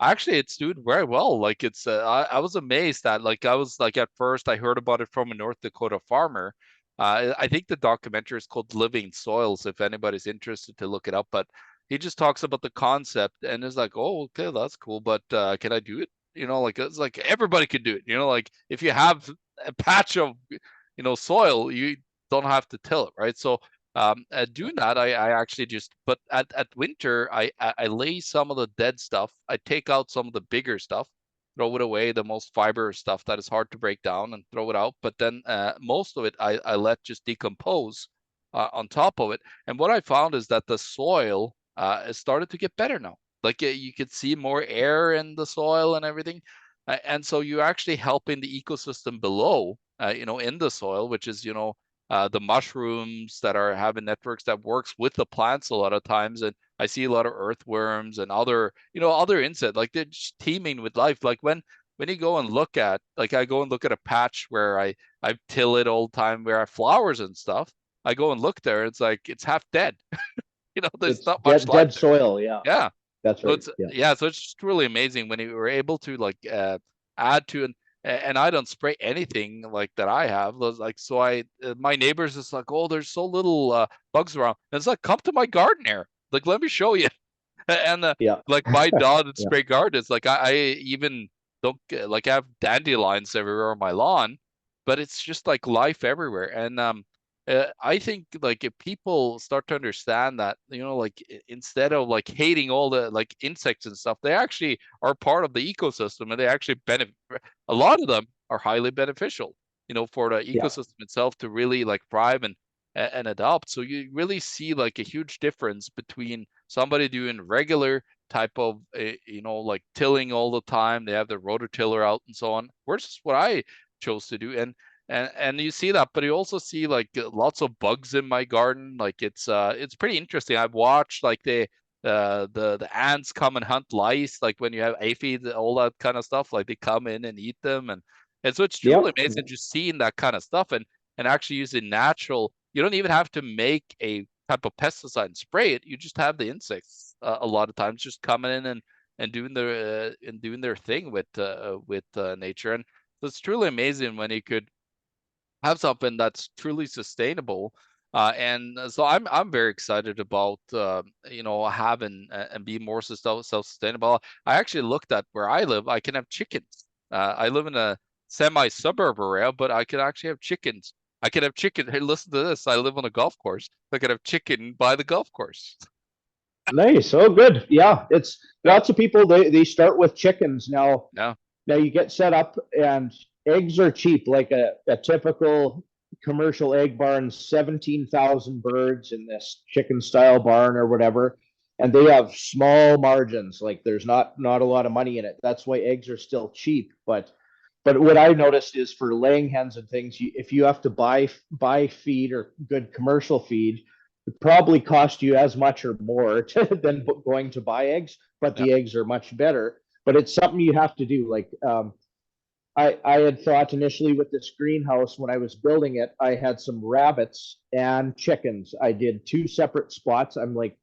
actually it's doing very well. Like it's, I was amazed that, like, I was like, at first I heard about it from a North Dakota farmer. I think the documentary is called Living Soils, if anybody's interested to look it up. But he just talks about the concept and is like, oh, okay, that's cool, but can I do it? Like it's like everybody could do it. Like if you have a patch of, soil, you don't have to till it, right? So doing that, I actually just, but at winter, I lay some of the dead stuff. I take out some of the bigger stuff, throw it away, the most fiber stuff that is hard to break down, and throw it out. But then most of it, I let just decompose on top of it. And what I found is that the soil has started to get better now. Like you could see more air in the soil and everything. And so you're actually helping the ecosystem below, in the soil, which is, the mushrooms that are having networks that works with the plants a lot of times. And I see a lot of earthworms and other insects, like they're just teeming with life. Like when you go and look at, like I go and look at a patch where I till it all the time, where I have flowers and stuff. I go and look there, it's like it's half dead. There's it's not much life dead there. soil. Yeah, Yeah. that's So right. it's, Yeah, yeah, so it's just really amazing when you were able to, like, add to, and I don't spray anything like that I have. Like, so my neighbors is like, oh, there's so little bugs around. And it's like, come to my garden here. Like, let me show you. And yeah, like my dog and yeah, spray garden is like, I even don't like, I have dandelions everywhere on my lawn, but it's just like life everywhere. And I think, like, if people start to understand that, like, instead of like hating all the like insects and stuff, they actually are part of the ecosystem, and they actually benefit. A lot of them are highly beneficial, for the yeah, ecosystem itself to really like thrive and adopt. So you really see like a huge difference between somebody doing regular type of, like tilling all the time. They have the rototiller out and so on. Versus what I chose to do, and you see that, but you also see like lots of bugs in my garden. Like it's pretty interesting. I've watched like the ants come and hunt lice, like when you have aphids, all that kind of stuff. Like they come in and eat them, and so it's truly yep, amazing just seeing that kind of stuff, and actually using natural. You don't even have to make a type of pesticide and spray it. You just have the insects a lot of times just coming in and doing their thing with nature. And so it's truly amazing when you could have something that's truly sustainable. And so I'm very excited about having and be more self-sustainable. I actually looked at where I live. I can have chickens. I live in a semi-suburb area, but I can actually have chickens. I can have chicken. Hey, listen to this. I live on a golf course. I can have chicken by the golf course. nice. Oh, good. Yeah, it's Yeah, lots of people. They start with chickens now. yeah, Now you get set up, and eggs are cheap. Like a typical commercial egg barn, 17,000 birds in this chicken style barn or whatever, and they have small margins. Like there's not a lot of money in it. That's why eggs are still cheap. But what I noticed is for laying hens and things, if you have to buy feed or good commercial feed, it probably cost you as much or more than going to buy eggs, but yeah, the eggs are much better. but it's something you have to do. Like, I had thought initially with this greenhouse when I was building it, I had some rabbits and chickens. I did two separate spots. I'm like,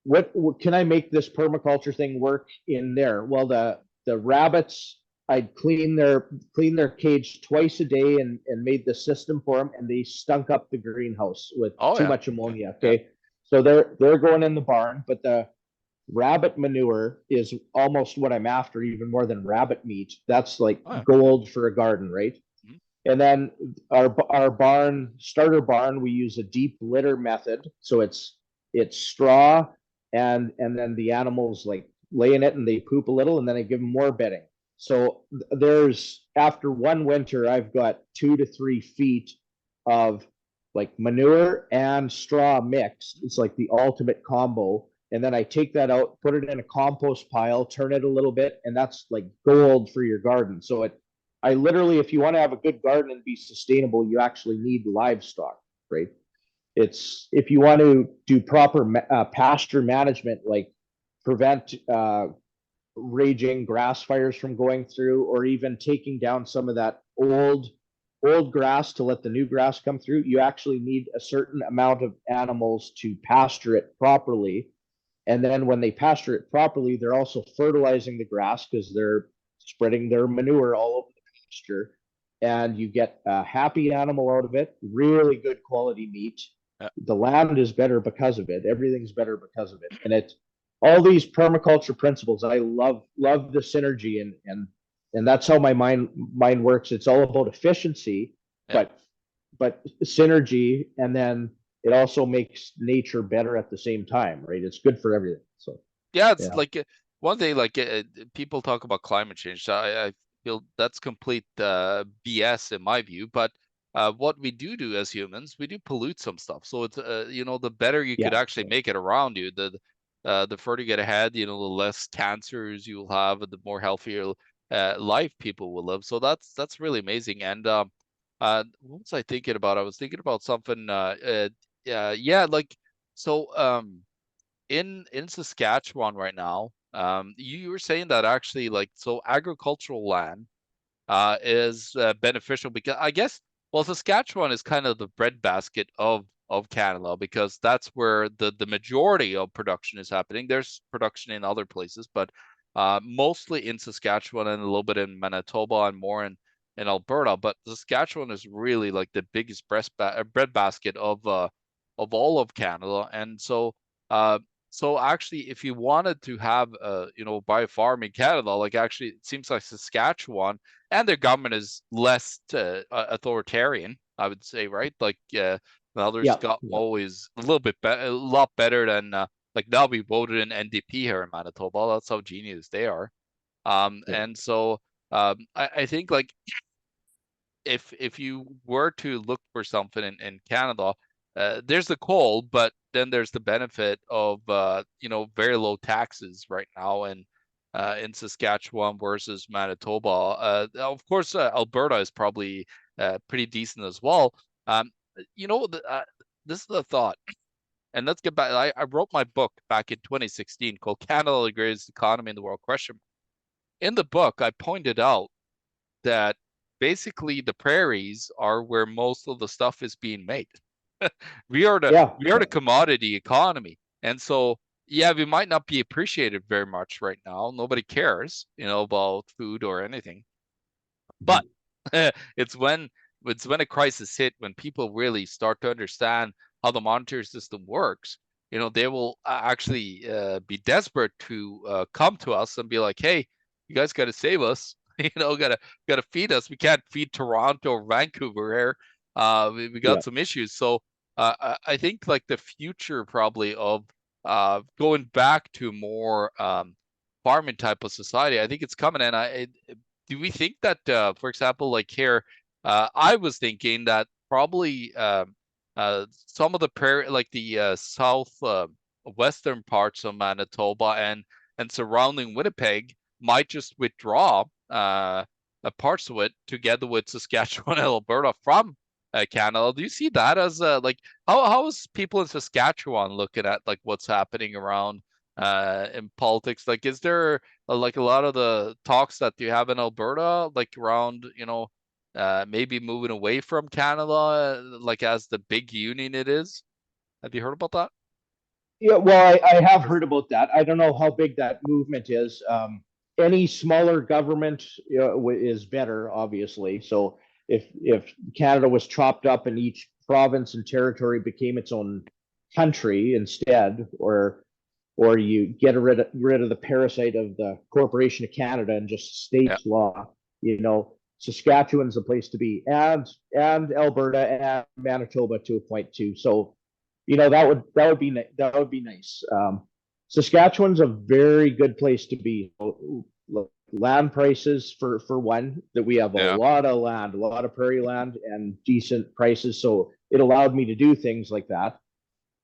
what can I make this permaculture thing work in there? Well, the rabbits, I'd clean their cage twice a day and made the system for them, and they stunk up the greenhouse with Oh too yeah, much ammonia. yeah. Okay, so they're going in the barn, but the rabbit manure is almost what I'm after, even more than rabbit meat. That's like Oh yeah. gold for a garden, right? Mhm. And then our starter barn, we use a deep litter method. So it's straw and then the animals like lay in it and they poop a little and then I give them more bedding. So there's after one winter, I've got 2 to 3 feet of like manure and straw mixed. It's like the ultimate combo. And then I take that out, put it in a compost pile, turn it a little bit, and that's like gold for your garden. So I literally, if you want to have a good garden and be sustainable, you actually need livestock, right? It's if you want to do proper pasture management, like prevent raging grass fires from going through, or even taking down some of that old grass to let the new grass come through. You actually need a certain amount of animals to pasture it properly. And then when they pasture it properly, they're also fertilizing the grass because they're spreading their manure all over the pasture. And you get a happy animal out of it, really good quality meat. Yeah. The land is better because of it. Everything's better because of it. And it's all these permaculture principles. I love the synergy and that's how my mind works. It's all about efficiency, Yeah. but synergy, and then it also makes nature better at the same time, right? It's good for everything. So Yeah, it's yeah, like one thing, like people talk about climate change. So I feel that's complete BS in my view. But what we do as humans, we do pollute some stuff. So it's the better you could yeah, actually make it around you, the further you get ahead, the less cancers you'll have, and the more healthier life people will live. So that's really amazing. And what was I thinking about? I was thinking about something. Yeah, like so. In Saskatchewan right now, you were saying that actually, like, so agricultural land is beneficial because I guess, well, Saskatchewan is kind of the breadbasket of Canada because that's where the majority of production is happening. There's production in other places, but mostly in Saskatchewan and a little bit in Manitoba and more in Alberta. But Saskatchewan is really like the biggest breadbasket of all of Canada, and so. Uh, so actually, if you wanted to have buy a farm in Canada, like actually, it seems like Saskatchewan and their government is less authoritarian, I would say, right? Like the others yeah, got yeah, always a little bit a lot better than like now we voted in NDP here in Manitoba. That's how genius they are. yeah, And so I think like if you were to look for something in Canada, there's the coal, but then there's the benefit of very low taxes right now in Saskatchewan versus Manitoba. Of course, Alberta is probably pretty decent as well. Um, you know, this is the thought, and let's get back. I wrote my book back in 2016 called "Canada, the Greatest Economy in the World?" Question. In the book, I pointed out that basically the prairies are where most of the stuff is being made. We are the yeah, we are the yeah. commodity economy. And so yeah, we might not be appreciated very much right now. Nobody cares, about food or anything. Mhm. But it's when it's when a crisis hit, when people really start to understand how the monetary system works, they will actually be desperate to come to us and be like, "Hey, you guys got to save us. Gotta feed us. We can't feed Toronto or Vancouver here. We got Yeah, some issues." So I think like the future probably of going back to more farming type of society, I think it's coming. And do we think that, for example, like here, I was thinking that probably some of the prairie, like the south western parts of Manitoba and surrounding Winnipeg, might just withdraw parts of it together with Saskatchewan and Alberta from Canada. Do you see that as like how is people in Saskatchewan looking at like what's happening around? in politics? Like, is there like a lot of the talks that you have in Alberta, like around, maybe moving away from Canada, like as the big union it is? Have you heard about that? Yeah, well, I have heard about that. I don't know how big that movement is. Any smaller government, is better, obviously. So if Canada was chopped up and each province and territory became its own country instead, or you get rid of the parasite of the Corporation of Canada and just Yeah. states law, Saskatchewan's a place to be, and Alberta and Manitoba to a point too. So that would be nice. Saskatchewan's a very good place to be. Land prices for one, that we have a Yeah. lot of land, a lot of prairie land, and decent prices. So it allowed me to do things like that.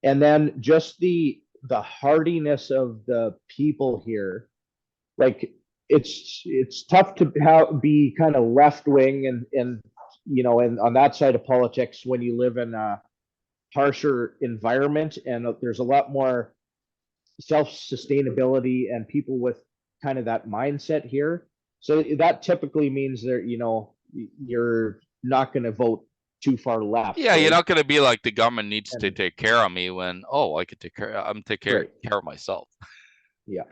And then just the hardiness of the people here, like it's tough to be kind of left wing and on that side of politics when you live in a harsher environment, and there's a lot more self-sustainability and people with kind of that mindset here. So that typically means that you're not going to vote too far left, Yeah, you're right? not gonna be like the government needs to And take care of me when, oh, I could I'm take care right, care of myself. yeah.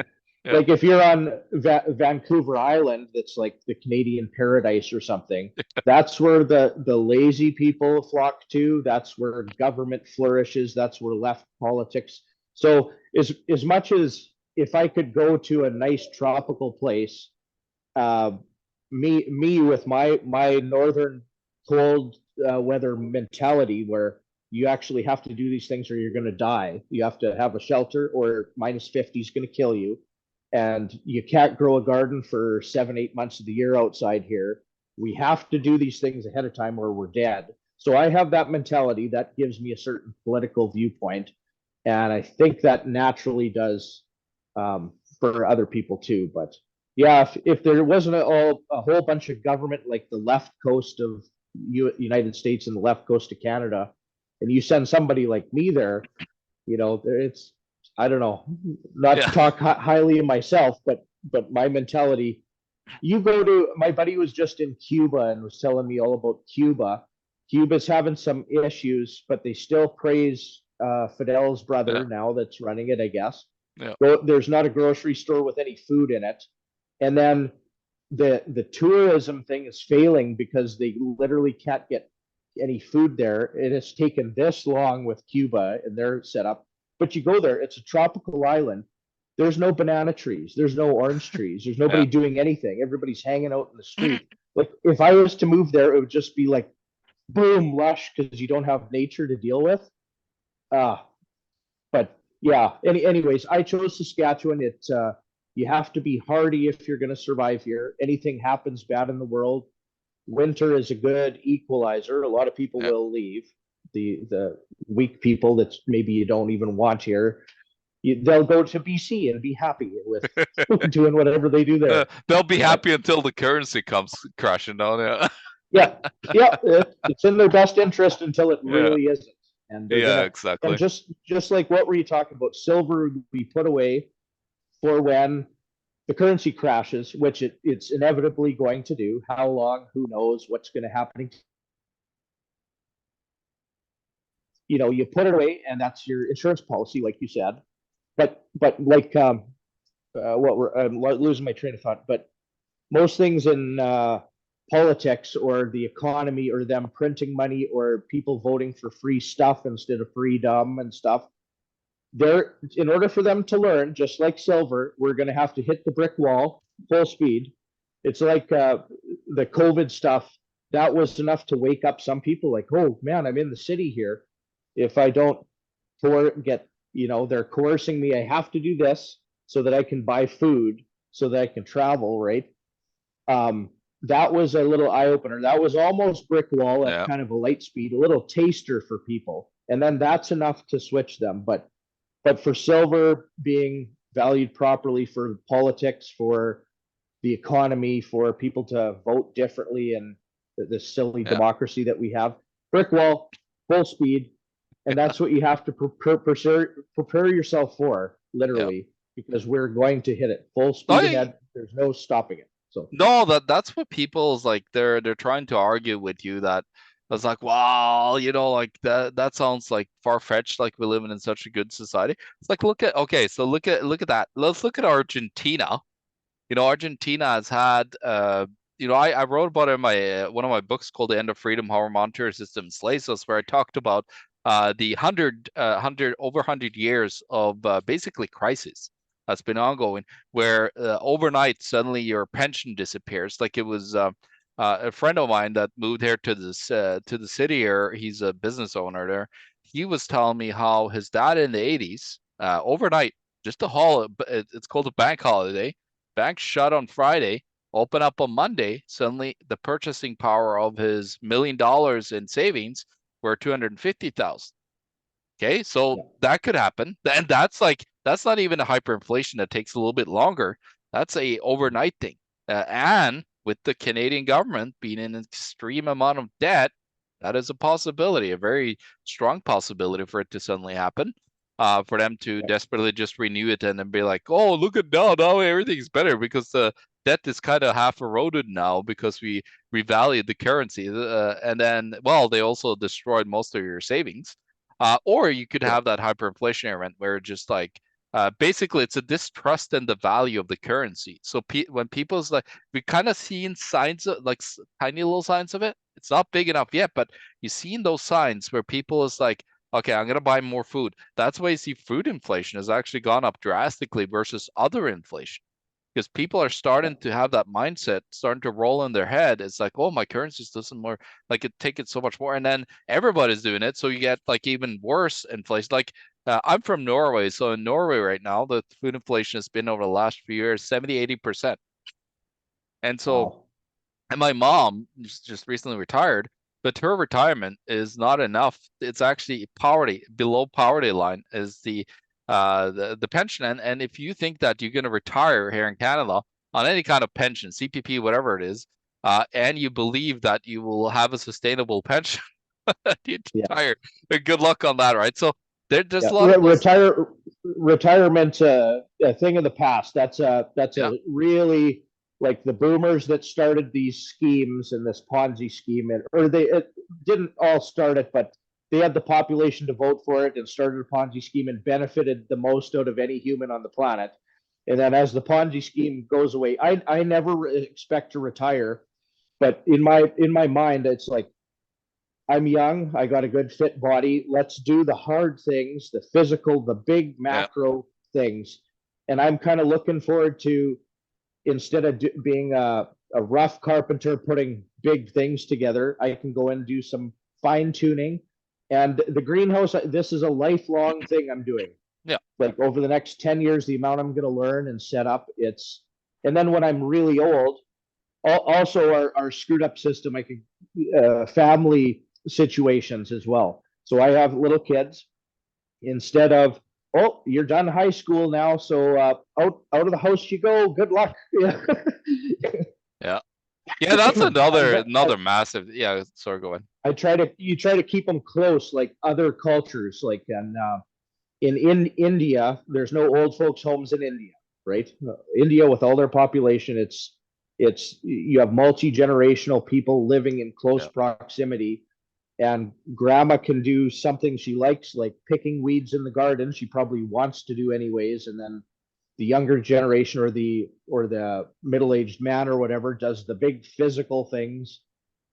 Yeah. Like if you're on Vancouver Island, that's like the Canadian paradise or something. That's where the lazy people flock to. That's where government flourishes. That's where left politics. So as much as if I could go to a nice tropical place, uh, me with my northern cold weather mentality, where you actually have to do these things or you're going to die. You have to have a shelter, or -50 is going to kill you, and you can't grow a garden for 7-8 months of the year outside here. We have to do these things ahead of time or we're dead. So I have that mentality that gives me a certain political viewpoint, and I think that naturally does, for other people too. But yeah, if there wasn't a whole bunch of government like the left coast of United States and the left coast of Canada, and you send somebody like me there, it's, I don't know, not to Yeah. talk highly of myself, but my mentality. You go to My buddy was just in Cuba and was telling me all about Cuba. Cuba's having some issues, but they still praise Fidel's Yeah. brother now that's running it, I guess. Yeah. There's not a grocery store with any food in it, and then the tourism thing is failing because they literally can't get any food there. It has taken this long with Cuba and their setup, but you go there, it's a tropical island. There's no banana trees, there's no orange trees, there's Yeah. nobody doing anything. Everybody's hanging out in the street. Like if I was to move there, it would just be like boom, lush, because you don't have nature to deal with. Uh, but yeah, anyways, I chose Saskatchewan. It's you have to be hardy if you're going to survive here. Anything happens bad in the world, winter is a good equalizer. A lot of people Yeah. will leave. The weak people that maybe you don't even want here, they'll go to BC and be happy with doing whatever they do there. They'll be But happy until the currency comes crashing down. Yeah. yeah, yeah, it's in their best interest until it Yeah. really isn't, and they're Yeah, gonna. And exactly. just like what were you talking about? Silver we put away for when the currency crashes, which it's inevitably going to do. How long? Who knows? What's going to happen? You put it away, and that's your insurance policy, like you said. But like what we're I'm losing my train of thought. But most things in politics or the economy or them printing money or people voting for free stuff instead of freedom and stuff, they're in order for them to learn, just like silver, we're going to have to hit the brick wall full speed. It's like the COVID stuff. That was enough to wake up some people, like, oh man, I'm in the city here. If I don't get, they're coercing me, I have to do this so that I can buy food, so that I can travel, right? That was a little eye opener. That was almost brick wall at Yeah. kind of a light speed, a little taster for people. And then that's enough to switch them. But for silver being valued properly, for politics, for the economy, for people to vote differently, and the silly Yeah. democracy that we have, brick wall, full speed, and that's what you have to prepare yourself for, Yeah. literally. because we're going to hit it full speed I, ahead. There's no stopping it. So no, that's what people's like. They're trying to argue with you that it's like, wow, like that sounds like far-fetched. Like we're living in such a good society. It's like look at that. Let's look at Argentina. Argentina has had, I wrote about it in my one of my books called The End of Freedom: How Our Monetary System Slaves Us, where I talked about the over 100 years of basically crisis that's been ongoing, where overnight suddenly your pension disappears. Like it was a friend of mine that moved here to the city here. He's a business owner there. He was telling me how his dad in the 80s, overnight, just it's called a bank holiday. Banks shut on Friday, open up on Monday. Suddenly, the purchasing power of his $1 million in savings were 250,000. Okay, so yeah, that could happen, and that's not even a hyperinflation that takes a little bit longer. That's a overnight thing, and with the Canadian government being in an extreme amount of debt, that is a possibility, a very strong possibility for it to suddenly happen. For them to yeah, desperately just renew it and then be like, oh, look at now everything's better because the debt is kind of half eroded now because we revalued the currency, and then well, they also destroyed most of your savings. Or you could yeah, have that hyperinflationary event where just like basically it's a distrust in the value of the currency. So when people's like we kind of seen signs of like tiny little signs of it. It's not big enough yet, but you've seen those signs where people is like, okay, I'm gonna buy more food. That's why you see food inflation has actually gone up drastically versus other inflation because people are yeah, starting to have that mindset starting to roll in their head. It's like, oh, my currency just doesn't more like it take it so much more, and then everybody's doing it, so you get like even worse inflation. Like I'm from Norway, so in Norway right now, the food inflation has been over the last few years 70-80%, and so wow, and my mom just recently retired, but her retirement is not enough. It's actually poverty, below poverty line is the pension. And if you think that you're going to retire here in Canada on any kind of pension, CPP, whatever it is, and you believe that you will have a sustainable pension, you yeah, retire. Good luck on that, right? So there's yeah. a lot of those. Retirement, a thing of the past. That's Yeah, a really like the boomers that started these schemes and this Ponzi scheme, or it didn't all start it, but they had the population to vote for it and started a Ponzi scheme and benefited the most out of any human on the planet. And then as the Ponzi scheme goes away, I never expect to retire, but in my mind, it's like I'm young. I got a good fit body. Let's do the hard things, the physical, the big yeah. macro things. And I'm kind of looking forward to instead of being a rough carpenter putting big things together, I can go and do some fine tuning. And the greenhouse, this is a lifelong thing I'm doing. Yeah. Like over the next 10 years, the amount I'm going to learn and set up, and then when I'm really old, also our screwed up system, I could family situations as well. So I have little kids. Instead of, oh, you're done high school now, so out of the house you go. Good luck. Yeah. Yeah. Yeah, that's I another got another massive. Yeah, sorry, go ahead. I try to you try to keep them close, like other cultures, like in India. There's no old folks homes in India, right? India with all their population, it's you have multi-generational people living in close Yeah. proximity, and grandma can do something she likes, like picking weeds in the garden. She probably wants to do anyways, and then the younger generation or the middle-aged man or whatever does the big physical things,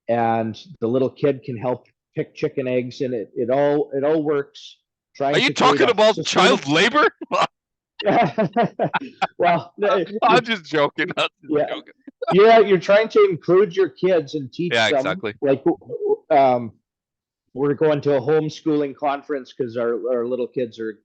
and the little kid can help pick chicken eggs, and it all works, Are trying you to create talking a about child sustainable. labor? Well, I'm just joking. I'm just yeah, joking. you're trying to include your kids and teach Yeah, them, exactly. like um we're going to a homeschooling conference because our little kids are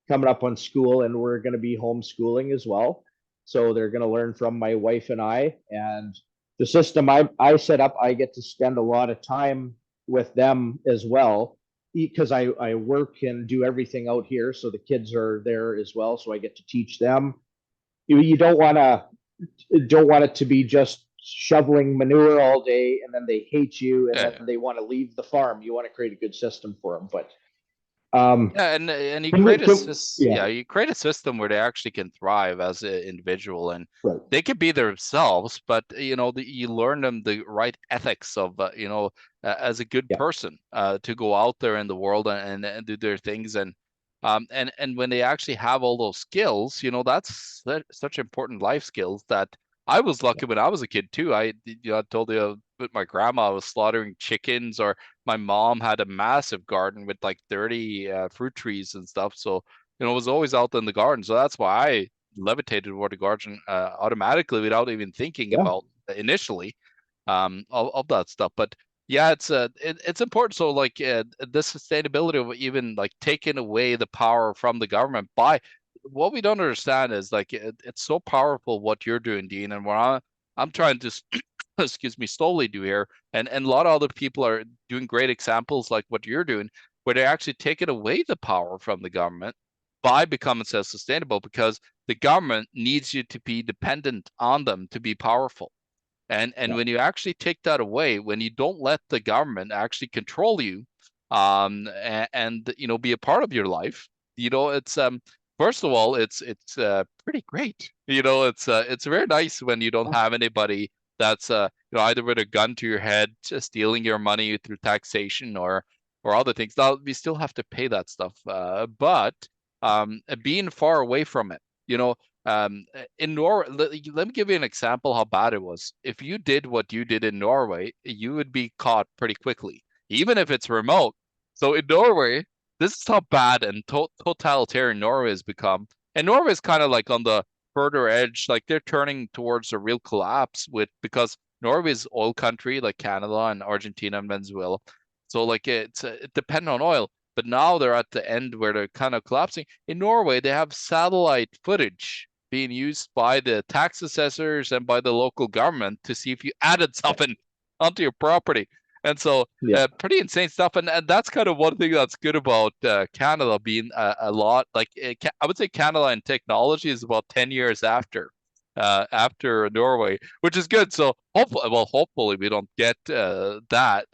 coming up on school, and we're going to be homeschooling as well. So they're going to learn from my wife and I. And the system I set up, I get to spend a lot of time with them as well because I work and do everything out here. So the kids are there as well. So I get to teach them. You don't want it to be just shoveling manure all day and then they hate you and Yeah, then yeah. they want to leave the farm. You want to create a good system for them. But Um, Yeah, and you can we, create a can, yeah, yeah, you create a system where they actually can thrive as an individual, and right. they can be themselves, but you learn them the right ethics of as a good Yeah, person to go out there in the world and do their things, and when they actually have all those skills, such important life skills that I was yeah, lucky when I was a kid too. I told you with my grandma I was slaughtering chickens, or my mom had a massive garden with like 30 fruit trees and stuff. So, it was always out in the garden. So that's why I levitated toward the garden automatically without even thinking yeah, about initially of that stuff. But yeah, it's important. So like the sustainability of even like taking away the power from the government by what we don't understand is like it's so powerful what you're doing, Dean, and what I'm trying to excuse me, slowly do here. And a lot of other people are doing great examples like what you're doing, where they're actually taking away the power from the government by becoming self-sustainable because the government needs you to be dependent on them to be powerful. And yeah, when you actually take that away, when you don't let the government actually control you, and be a part of your life, it's first of all, it's pretty great. It's very nice when you don't yeah, have anybody that's either with a gun to your head, just stealing your money through taxation or other things. Now we still have to pay that stuff, but being far away from it, in Norway, let me give you an example how bad it was. If you did what you did in Norway, you would be caught pretty quickly, even if it's remote. So in Norway, this is how bad and totalitarian Norway has become. And Norway is kind of like on the further edge, like they're turning towards a real collapse because Norway is oil country like Canada and Argentina and Venezuela. So like it depends on oil. But now they're at the end where they're kind of collapsing. In Norway, they have satellite footage being used by the tax assessors and by the local government to see if you added something onto your property. And so, yeah, pretty insane stuff. And that's kind of one thing that's good about Canada being a lot like I would say Canada in technology is about 10 years after Norway, which is good. So hopefully we don't get that.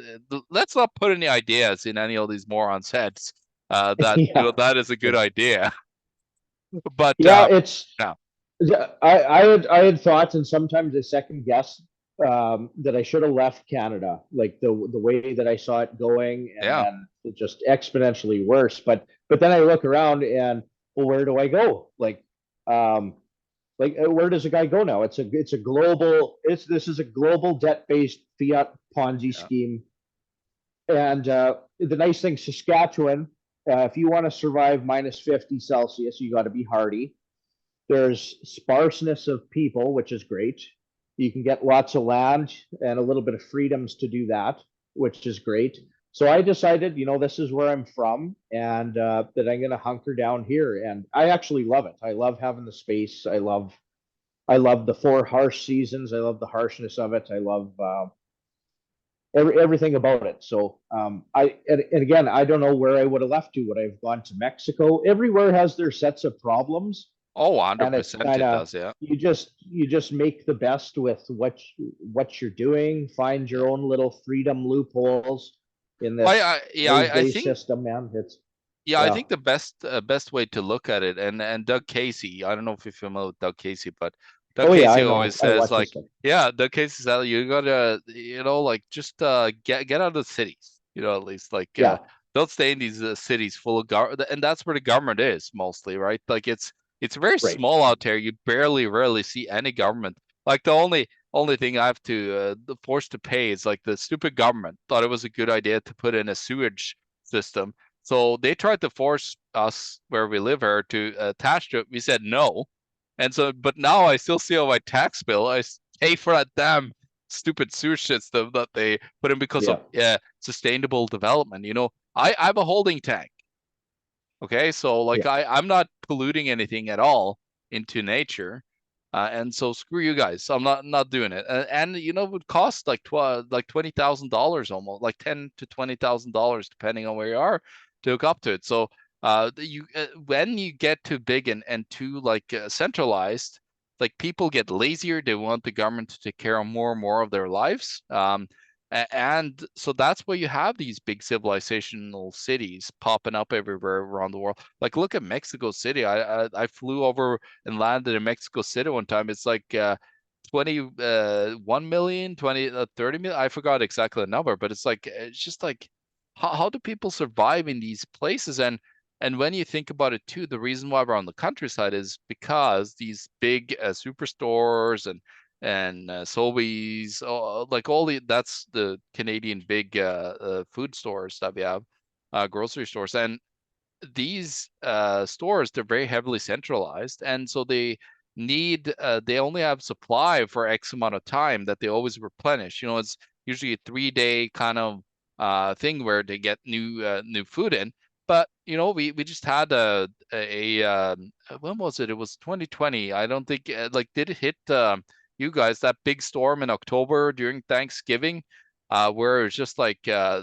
Let's not put any ideas in any of these morons' heads that yeah, that is a good yeah. idea. But Yeah, it's yeah, yeah, I had thoughts and sometimes I second guess that I should have left Canada, like the way that I saw it going, and yeah. then it just exponentially worse. But then I look around and well, where do I go? Um, where does a guy go now? It's a global this is a global debt based fiat Ponzi Yeah. scheme, and the nice thing, Saskatchewan, if you want to survive -50 Celsius, you got to be hardy. There's sparseness of people, which is great. You can get lots of land and a little bit of freedoms to do that, which is great. So I decided, this is where I'm from, and that I'm going to hunker down here. And I actually love it. I love having the space. I love the 4 harsh seasons. I love the harshness of it. I love everything about it. So and again, I don't know where I would have left to. Would I have gone to Mexico? Everywhere has their sets of problems, Oh, and it's 100% kind it of does. Yeah. you just make the best with what you're doing. Find Yeah. your own little freedom loopholes in this Yeah, wage-based system, man. It's I yeah, think the best way to look at it, and Doug Casey, I don't know if you're familiar with Doug Casey, but Doug oh yeah, Casey I always know. I says watch this like, stuff. yeah, Doug Casey says you gotta, like just get out of the cities, at least like Yeah, don't stay in these cities full of government, and that's where the government is mostly, right? Like it's very right. small out there. You rarely see any government. Like the only thing I have to forced to pay is like the stupid government thought it was a good idea to put in a sewage system, so they tried to force us where we live here to attach to it. We said no. And so, but now I still see on my tax bill, pay for that damn stupid sewage system that they put in because of Yeah, sustainable development. I have a holding tank. Okay. So like yeah, I'm not polluting anything at all into nature. And so screw you guys. So I'm not doing it. And it would cost like $20,000 almost, like $10,000 to $20,000 depending on where you are to hook up to it. So when you get too big and too like centralized, like people get lazier. They want the government to take care of more and more of their lives. And so that's why you have these big civilizational cities popping up everywhere around the world. Like look at Mexico City. I flew over and landed in Mexico City one time. It's like 1 million, 30 million. I forgot exactly the number, but it's just like how do people survive in these places? And when you think about it too, the reason why we're on the countryside is because these big superstores and Sobeys, like that's the Canadian big food stores that we have, grocery stores, and these stores, they're very heavily centralized, and so they only have supply for X amount of time that they always replenish. It's usually a 3 day kind of thing where they get new food in. But we just had when was it? It was 2020. I don't think like did it hit you guys that big storm in October during Thanksgiving, where it was just like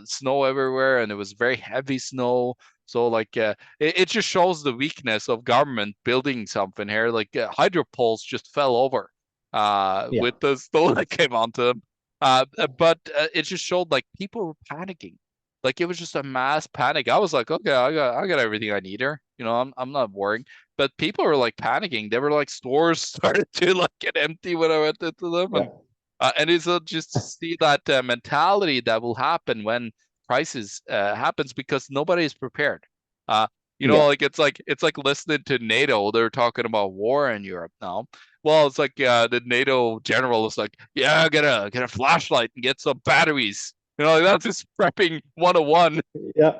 snow everywhere and it was very heavy snow. So like it just shows the weakness of government building something here. Like hydro poles just fell over Yeah. with the snow that came onto them. But it just showed like people were panicking. Like it was just a mass panic. I was like, okay, I got everything I need here. I'm not worrying. But people were like panicking. They were like stores started to like get empty when I went into them, Yeah. and it's just to see that mentality that will happen when crisis happens because nobody is prepared. Uh, Yeah. like it's like listening to NATO. They're talking about war in Europe now. Well, it's like the NATO general is like, yeah, get a flashlight and get some batteries. Like that's just prepping 101. Yeah.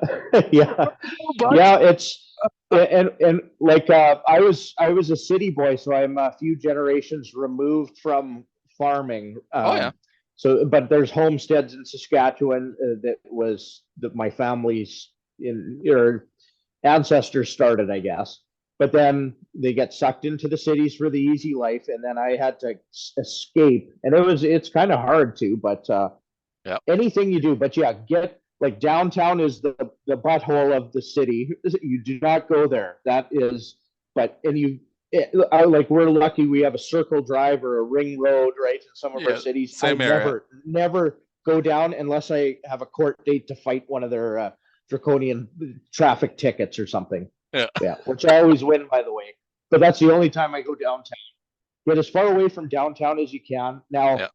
Yeah. Oh, but Yeah. And like I was a city boy, so I'm a few generations removed from farming. oh yeah, So, but there's homesteads in Saskatchewan that my family's in or ancestors started, I guess. But then they get sucked into the cities for the easy life, and then I had to escape, and it's kind of hard to, but yeah, anything you do, but yeah, get like downtown is the butthole of the city. You do not go there. That is, but and you like we're lucky we have a circle drive or a ring road right in some of our yeah, cities. I same area. never go down unless I have a court date to fight one of their draconian traffic tickets or something. Yeah, Yeah, which I always win, by the way. But that's the only time I go downtown. Get as far away from downtown as you can. yeah, Now,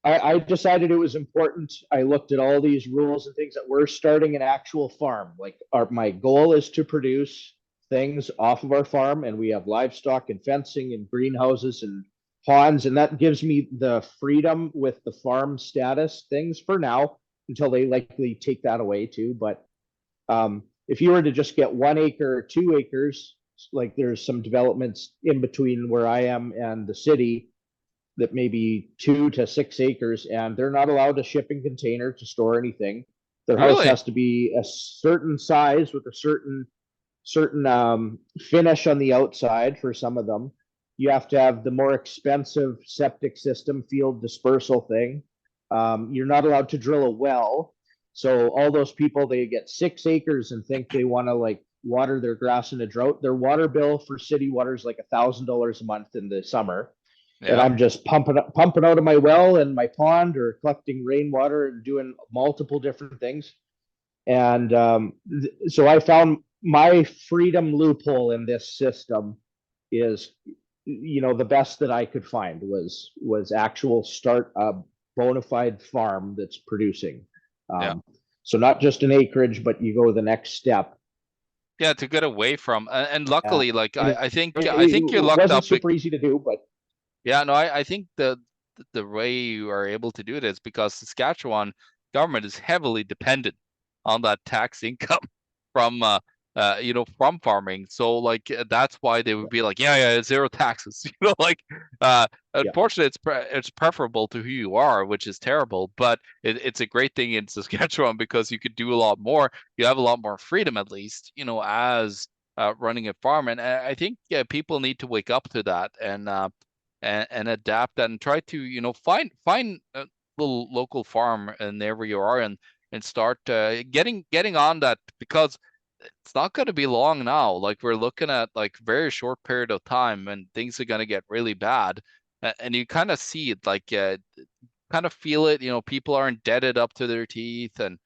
I decided it was important. I looked at all these rules and things that we're starting an actual farm. Like my goal is to produce things off of our farm, and we have livestock and fencing and greenhouses and ponds, and that gives me the freedom with the farm status things for now until they likely take that away too. But if you were to just get 1 acre or 2 acres, like there's some developments in between where I am and the city that may be 2 to 6 acres, and they're not allowed a shipping container to store anything. Their house really? has to be a certain size with a certain finish on the outside for some of them. You have to have the more expensive septic system field dispersal thing. You're not allowed to drill a well. So all those people, they get 6 acres and think they want to like water their grass in a drought. Their water bill for city water is like $1,000 a month in the summer, and Yeah, I'm just pumping out of my well and my pond or collecting rainwater and doing multiple different things. And so I found my freedom loophole in this system is, the best that I could find was actual start a bona fide farm that's producing. yeah. So not just an acreage, but you go the next step. Yeah, to get away from, and Uh, luckily, like and I think you're it lucked wasn't up. super easy to do, but Yeah, no, I think the way you are able to do it is because Saskatchewan government is heavily dependent on that tax income from from farming. So like that's why they would be like, yeah, yeah, zero taxes. Like yeah, unfortunately it's preferable to who you are, which is terrible, but it's a great thing in Saskatchewan because you could do a lot more. You have a lot more freedom at least, as running a farm. And I think people need to wake up to that and adapt that and try to find a little local farm and there where you are and start getting on that because it's not going to be long now. Like we're looking at like very short period of time and things are going to get really bad. And you kind of see it like kind of feel it. People are indebted up to their teeth, and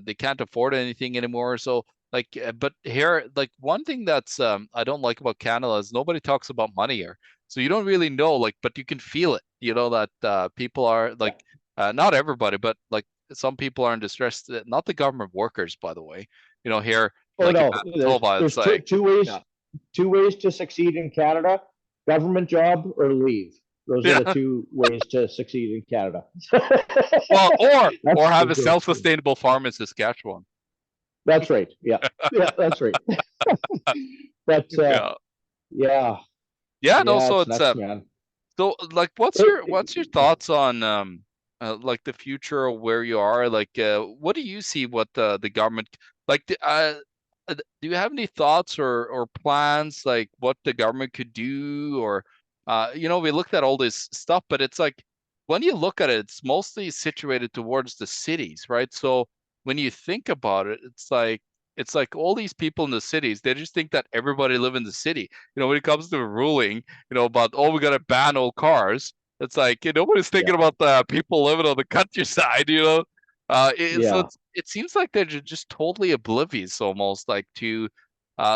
they can't afford anything anymore. So like, but here, like one thing that's I don't like about Canada is nobody talks about money here. So you don't really know, like, but you can feel it. That people are like, not everybody, but like some people are in distress. Not the government workers, by the way. Here, Oh like in no, Manitoba, it's there's two like, two ways yeah, two ways to succeed in Canada: government job or leave. Those are the yeah. two ways to succeed in Canada. Well, or have a That's self-sustainable farm in Saskatchewan. that's right. Yeah, yeah, that's right. But Yeah. yeah, Yeah, no, yeah, so it's it's nuts, man. so like what's your Yeah. thoughts on like the future of where you are? Like what do you see what the government like do you have any thoughts or plans like what the government could do? Or we looked at all this stuff, but it's like when you look at it, it's mostly situated towards the cities, right? So when you think about it, it's like all these people in the cities, they just think that everybody live in the city. When it comes to ruling, about, oh, we gotta ban all cars. It's like nobody's Yeah, thinking about the people living on the countryside. So yeah, it seems like they're just totally oblivious almost like to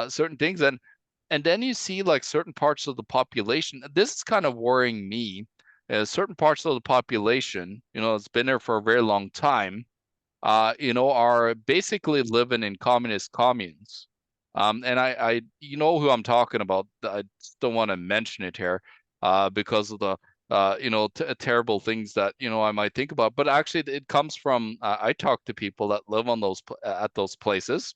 certain things. And then you see like certain parts of the population. This is kind of worrying me. Certain parts of the population, it's been there for a very long time, are basically living in communist communes. And you know who I'm talking about. I just don't want to mention it here, because of the, terrible things that, I might think about. But actually, it comes from, I talk to people that live on at those places,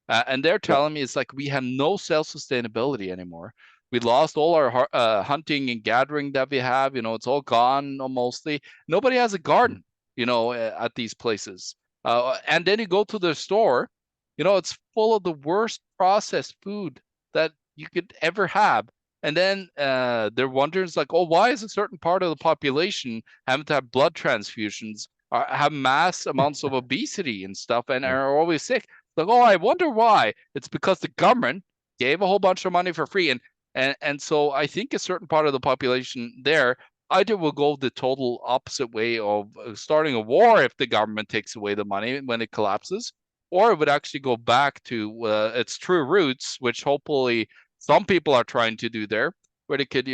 and they're yeah. telling me it's like we have no self-sustainability anymore. We lost all our hunting and gathering that we have. It's all gone mostly. Nobody has a garden, at these places. And then you go to the store, it's full of the worst processed food that you could ever have. And then they're wondering, it's like, oh, why is a certain part of the population having to have blood transfusions, or have mass amounts of obesity and stuff, and are always sick? Like, oh, I wonder why. It's because the government gave a whole bunch of money for free. And so I think a certain part of the population there either will go the total opposite way of starting a war if the government takes away the money when it collapses, or it would actually go back to its true roots, which hopefully some people are trying to do there, where they could,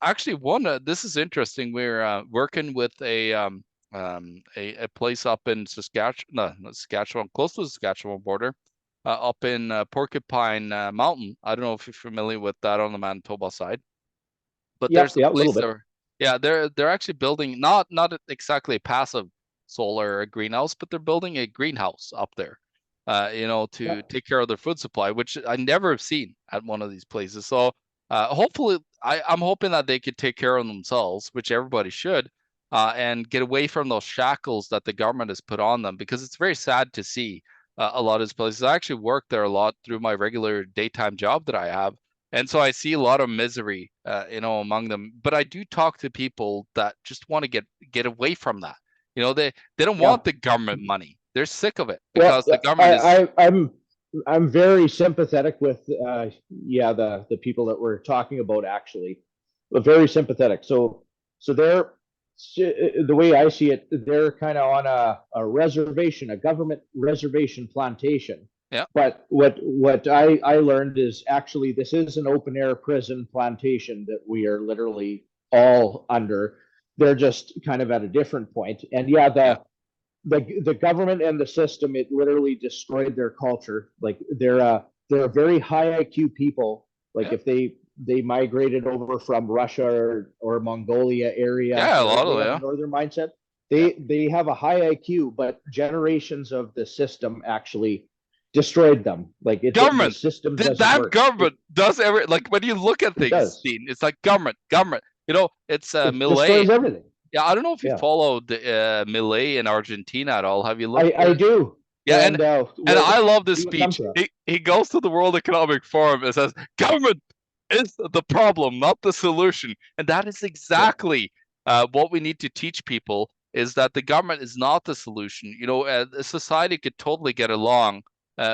actually one, this is interesting. We're working with a place up in Saskatchewan, no, not Saskatchewan, close to the Saskatchewan border, up in Porcupine Mountain. I don't know if you're familiar with that on the Manitoba side, but Yep, there's a yeah, a little place bit. there. Yeah, they're actually building not exactly a passive solar greenhouse, but they're building a greenhouse up there, Yeah, to take care of their food supply, which I never have seen at one of these places. So hopefully, I'm hoping that they could take care of themselves, which everybody should, and get away from those shackles that the government has put on them, because it's very sad to see a lot of these places. I actually work there a lot through my regular daytime job that I have, and so I see a lot of misery, among them. But I do talk to people that just want to get away from that. They don't yeah. want the government money. They're sick of it Well, because the government is, I'm very sympathetic with yeah, the people that we're talking about, actually, but very sympathetic. So they're, the way I see it, they're kind of on a reservation, a government reservation plantation. yeah, But what I learned is actually this is an open air prison plantation that we are literally all under. They're just kind of at a different point. And yeah, yeah, the government and the system, it literally destroyed their culture. Like they're a very high IQ people. Like yeah, if they migrated over from Russia or Mongolia area, yeah. A where lot they of, have a yeah, northern mindset. yeah. They have a high IQ, but generations of the system actually destroyed them. Like the Government. system The doesn't damn work. government does every, like when you look at It things, does. Dean, it's like government. It's It Millet. destroys everything. Yeah, I don't know if you Yeah, followed Millet in Argentina at all. Have you I looked? do. Yeah, and And and what I love this see what comes speech. to it. He goes to the World Economic Forum and says, "Government is the problem, not the solution." And that is Yeah, exactly what we need to teach people: is that the government is not the solution. A society could totally get along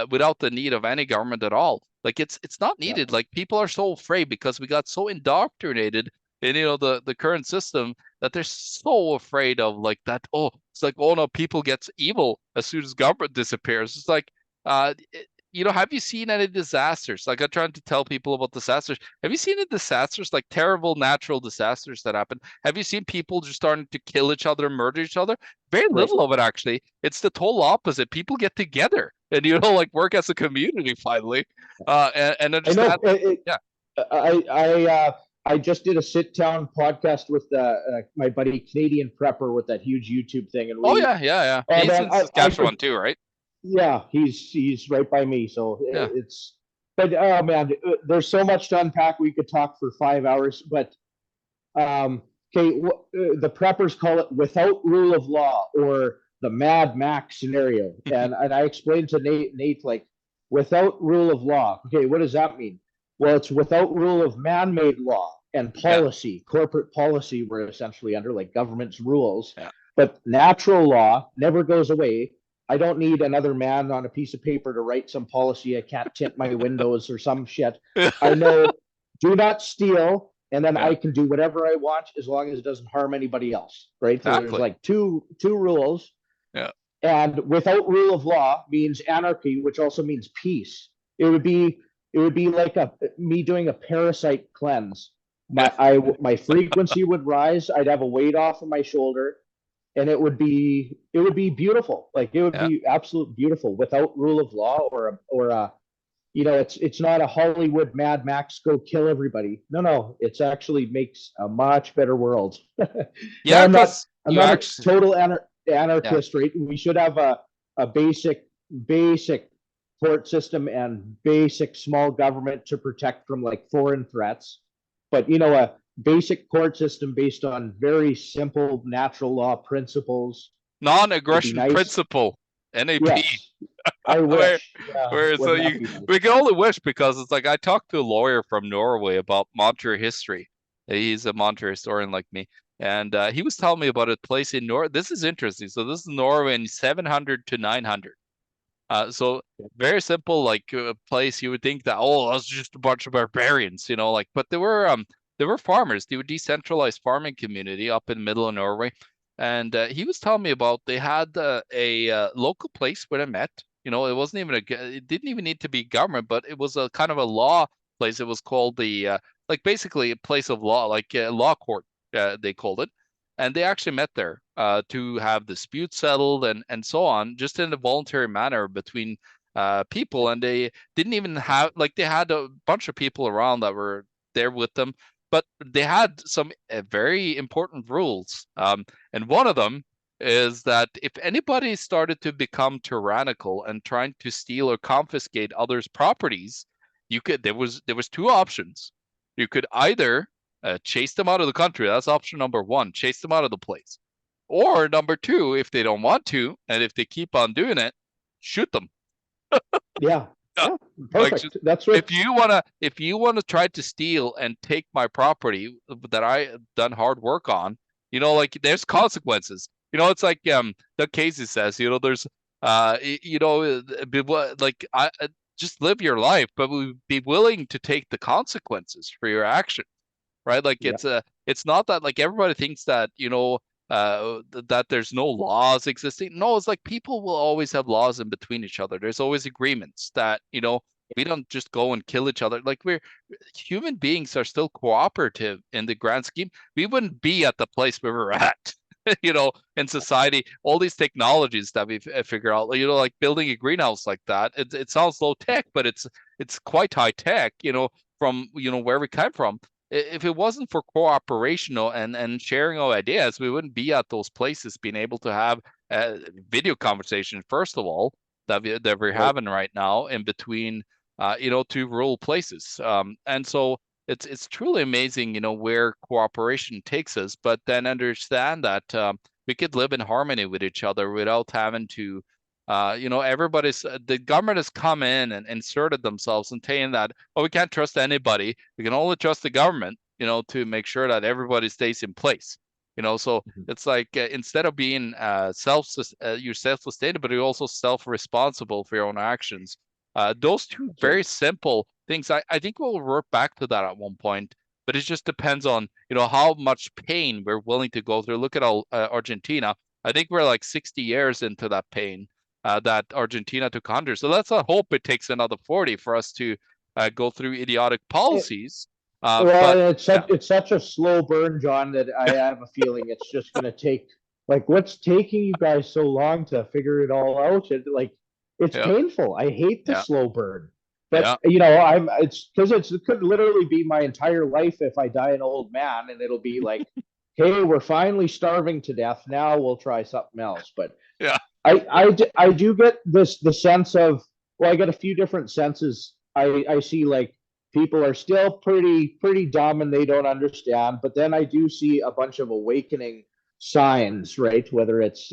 without the need of any government at all. Like it's not yeah, needed. Like people are so afraid because we got so indoctrinated in the current system that they're so afraid of like that. Oh, it's like, oh no, people gets evil as soon as government disappears. It's like have you seen any disasters? Like I'm trying to tell people about disasters. Have you seen any disasters, like terrible natural disasters that happen? Have you seen people just starting to kill each other, murder each other? Very Right. little of it actually. It's the total opposite. People get together and like work as a community finally, and I know. understand. Yeah. I just did a sit down podcast with my buddy Canadian Prepper with that huge YouTube thing, and Oh yeah, yeah, yeah. oh He's man, in Saskatchewan too, right? yeah, he's right by me, so Yeah. it's. But oh man, there's so much to unpack. We could talk for 5 hours, but okay, the preppers call it without rule of law or the Mad Max scenario, and I explained to Nate like without rule of law. Okay, what does that mean? Well, it's without rule of man-made law and Yeah. policy, corporate policy. We're essentially under like government's rules, Yeah. but natural law never goes away. I don't need another man on a piece of paper to write some policy. I can't tint my windows or some shit. I know do not steal, and then Yeah. I can do whatever I want as long as it doesn't harm anybody else. Right. So there's Exactly. like two rules. Yeah. And without rule of law means anarchy, which also means peace. It would be like me doing a parasite cleanse. Yeah. My frequency would rise. I'd have a weight off of my shoulder, and it would be beautiful. Like it would Yeah. be absolute beautiful without rule of law or it's not a Hollywood Mad Max go kill everybody. No, it's actually makes a much better world. Now Yeah, because I'm you not a actually, total yeah. anarchist, right? We should have a basic court system and basic small government to protect from like foreign threats. But a basic court system based on very simple natural law principles would be Non-aggression nice. principle, NAP. Yes, I Where wish. Yeah, so wouldn't that you be nice? we can only wish because it's like I talked to a lawyer from Norway about Monterey history. He's a Monterey historian like me, and he was telling me about a place in Norway. This is interesting. So this is Norway in 700 to 900. So very simple, like place. You would think that that's just a bunch of barbarians, like, but they were farmers. They were decentralized farming community up in the middle of Norway, and he was telling me about they had a local place where they met. It wasn't even it didn't even need to be government, but it was a kind of a law place. It was called the like basically a place of law, like a law court, they called it, and they actually met there to have disputes settled and so on, just in a voluntary manner between people. And they didn't even have like they had a bunch of people around that were there with them, but they had some very important rules. And one of them is that if anybody started to become tyrannical and trying to steal or confiscate others' properties, there was two options. You could either chase them out of the country. That's option number one. Chase them out of the place. Or number two, if they don't want to, and if they keep on doing it, shoot them. Yeah, Yeah. yeah, Like just perfect. That's what. if you wanna try to steal and take my property that I done hard work on, like there's consequences. It's like Doug Casey says, there's like just live your life, but we be willing to take the consequences for your action, right? Like Yeah, it's not that like everybody thinks that that there's no laws existing. No, it's like people will always have laws in between each other. There's always agreements that we don't just go and kill each other. Like we're human beings are still cooperative in the grand scheme. We wouldn't be at the place where we're at. In society, all these technologies that we've figured out, like building a greenhouse like that, it sounds low tech, but it's quite high tech, from where we came from. If it wasn't for cooperation and sharing of ideas, we wouldn't be at those places being able to have video conversation, first of all, that we're right. having right now in between, two rural places. And so it's truly amazing, where cooperation takes us, but then understand that we could live in harmony with each other without having to the government has come in and inserted themselves and saying that, oh, we can't trust anybody. We can only trust the government, to make sure that everybody stays in place. So Mhm. it's like instead of being you're self-sustained, but you're also self-responsible for your own actions. Those two That's right. very simple things. I think we'll revert back to that at one point. but it just depends on, how much pain we're willing to go through. Look at Argentina. I think we're like 60 years into that pain that Argentina took 100. So let's not hope it takes another 40 for us to go through idiotic policies. But Well, yeah, it's such a slow burn, John, that I have a feeling it's just going to take, like, what's taking you guys so long to figure it all out? It's yeah, painful. I hate the yeah, slow burn, but yeah. it's because it could literally be my entire life if I die an old man, and it'll be like, hey, we're finally starving to death. Now we'll try something else. But Yeah. I do get the sense of, well, I get a few different senses. I see like people are still pretty dumb and they don't understand, but then I do see a bunch of awakening signs, right? Whether it's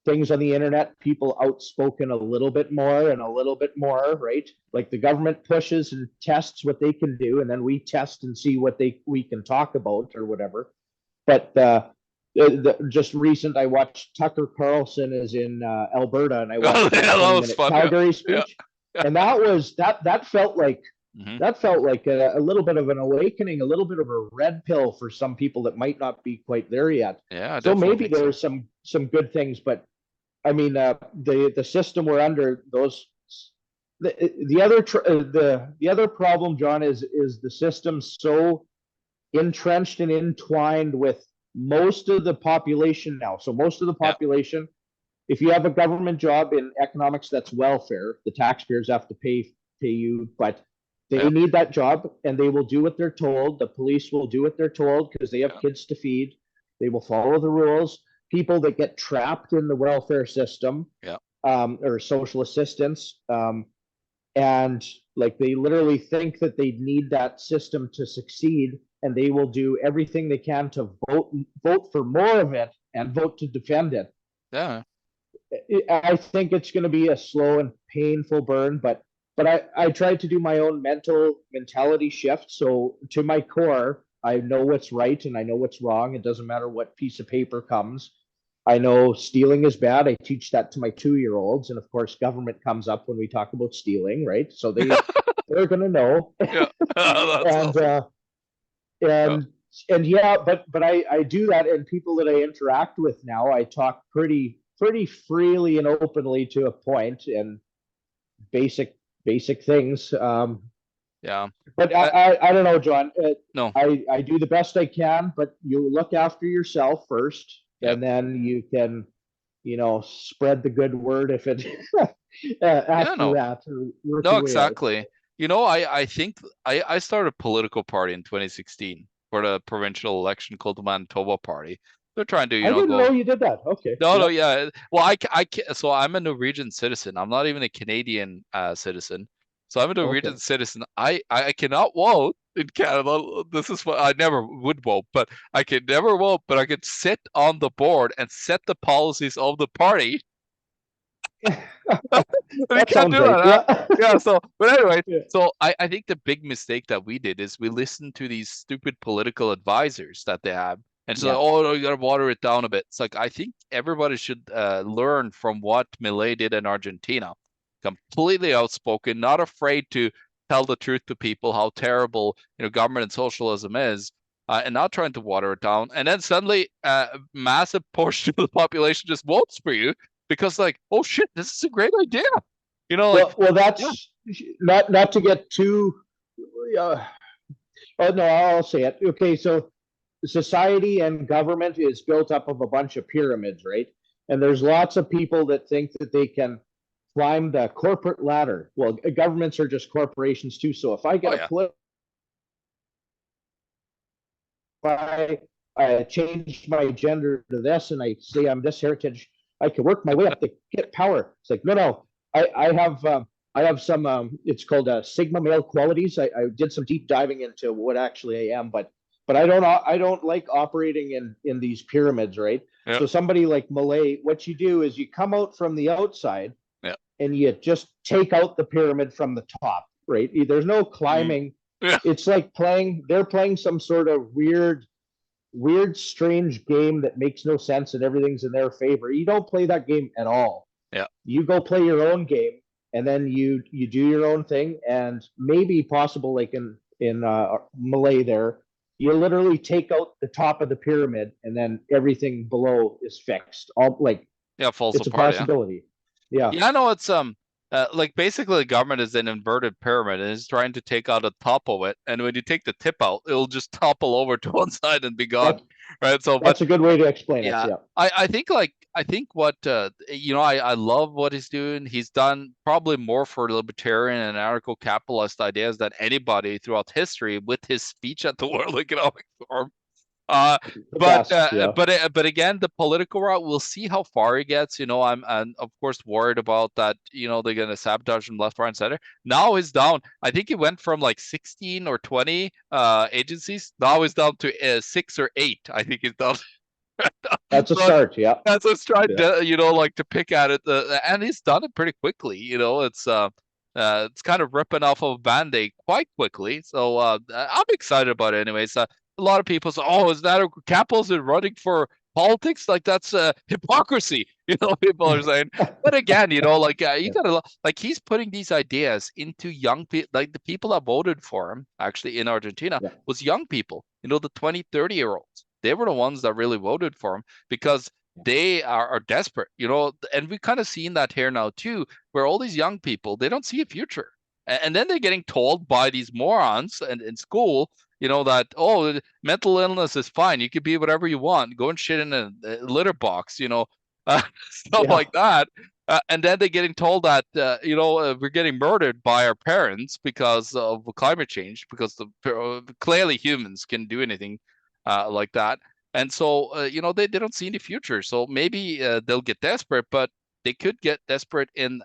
things on the internet, people outspoken a little bit more and a little bit more, right? Like the government pushes and tests what they can do, and then we test and see what we can talk about or whatever. But just recent, I watched Tucker Carlson is in Alberta, and I watched his That 20 was minute fun. Yeah. Calgary Yeah. speech, and that felt like Mhm. that felt like a little bit of an awakening, a little bit of a red pill for some people that might not be quite there yet. Yeah, I So definitely maybe think so. there's some good things, but I mean, the system we're under, the other problem, John, is the system so entrenched and entwined with most of the population now. So most of the Yeah. population, if you have a government job in economics, that's welfare. The taxpayers have to pay you, but they Yeah. need that job and they will do what they're told. The police will do what they're told because they have Yeah. kids to feed. They will follow the rules. People that get trapped in the welfare system, Yeah. or social assistance, and like they literally think that they need that system to succeed, and they will do everything they can to vote for more of it and vote to defend it. Yeah. I think it's going to be a slow and painful burn, but I tried to do my own mentality shift. So to my core, I know what's right and I know what's wrong. It doesn't matter what piece of paper comes. I know stealing is bad. I teach that to my 2-year-olds, and of course, government comes up when we talk about stealing, right? So they're going to know, Yeah. That's and awesome. Yeah. and and yeah, but I do that, and people that I interact with now, I talk pretty freely and openly to a point, and basic basic things. Yeah. But Uh, I don't know, John. no. I do the best I can, but you look after yourself first, Yep. and then you can, spread the good word if it Yeah, after no. that, or work No, your way out. exactly. I think I started a political party in 2016 for the provincial election called the Manitoba Party. They're trying to, I didn't know go. you did that. Okay, No, no, yeah, yeah. Well, so I'm a Norwegian citizen. I'm not even a Canadian citizen. So I'm a Norwegian okay. citizen. I cannot vote in Canada. This is what I never would vote, but I can never vote, but I could sit on the board and set the policies of the party. You That can't sounds do right. that, huh? Yeah. Yeah, but anyway, Yeah. so I think the big mistake that we did is we listened to these stupid political advisors that they have. And so, Yeah. oh, no, you gotta water it down a bit. It's like I think everybody should learn from what Milei did in Argentina. Completely outspoken, not afraid to tell the truth to people how terrible government and socialism is, and not trying to water it down. And then suddenly, a massive portion of the population just votes for you because, like, oh shit, this is a great idea. Like, Well, yeah, that's not to get too. Uh, oh no, I'll say it. Okay, so society and government is built up of a bunch of pyramids, right? And there's lots of people that think that they can climb the corporate ladder. Well, governments are just corporations too. So if I oh get a yeah, I change my gender to this and I say I'm this heritage, I can work my way up to get power. It's like, no. I have some, it's called Sigma male qualities. I did some deep diving into what actually I am, but I don't like operating in these pyramids, right? yeah, So somebody like Malay, what you do is you come out from the outside yeah, and you just take out the pyramid from the top, right? There's no mm, climbing. yeah, It's like they're playing some sort of weird, strange game that makes no sense and everything's in their favor. You don't play that game at all. yeah, You go play your own game, and then you do your own thing, and maybe possible like in Malay there, you literally take out the top of the pyramid and then everything below is fixed. All like Yeah, falls it's a apart. Yeah. possibility. Yeah. Yeah, I know it's like basically the government is an inverted pyramid and is trying to take out the top of it, and when you take the tip out, it'll just topple over to one side and be gone, That's right? So, but that's a good way to explain it. yeah, Yeah. I think what I love what he's doing. He's done probably more for libertarian and anarcho-capitalist ideas than anybody throughout history with his speech at the World Economic Forum. Uh, The best. Yeah. but again, the political route, we'll see how far he gets. I'm of course worried about that. They're gonna sabotage him left, right, and center. Now he's down. I think he went from like 16 or 20 agencies. Now he's down to 6 or 8. I think he's down. That's a So start. Yeah. that's what's trying Yeah. to, like to pick at it, and he's done it pretty quickly. It's kind of ripping off of a band-aid quite quickly. So I'm excited about it. Anyways, a lot of people say, "Oh, is that capitalism running for politics? Like that's hypocrisy." People are saying. But again, like you Yeah. gotta like he's putting these ideas into young people. Like the people that voted for him, actually in Argentina, Yeah. was young people. The 20, 30-year-olds. They were the ones that really voted for him because they are desperate, and we've kind of seen that here now too, where all these young people, they don't see a future. And then they're getting told by these morons in school, that, oh, mental illness is fine. You could be whatever you want. Go and shit in a litter box, stuff Yeah. like that. And then they're getting told that, we're getting murdered by our parents because of climate change, because clearly humans can do anything like that. And so, they don't see any future. So maybe they'll get desperate, but they could get desperate in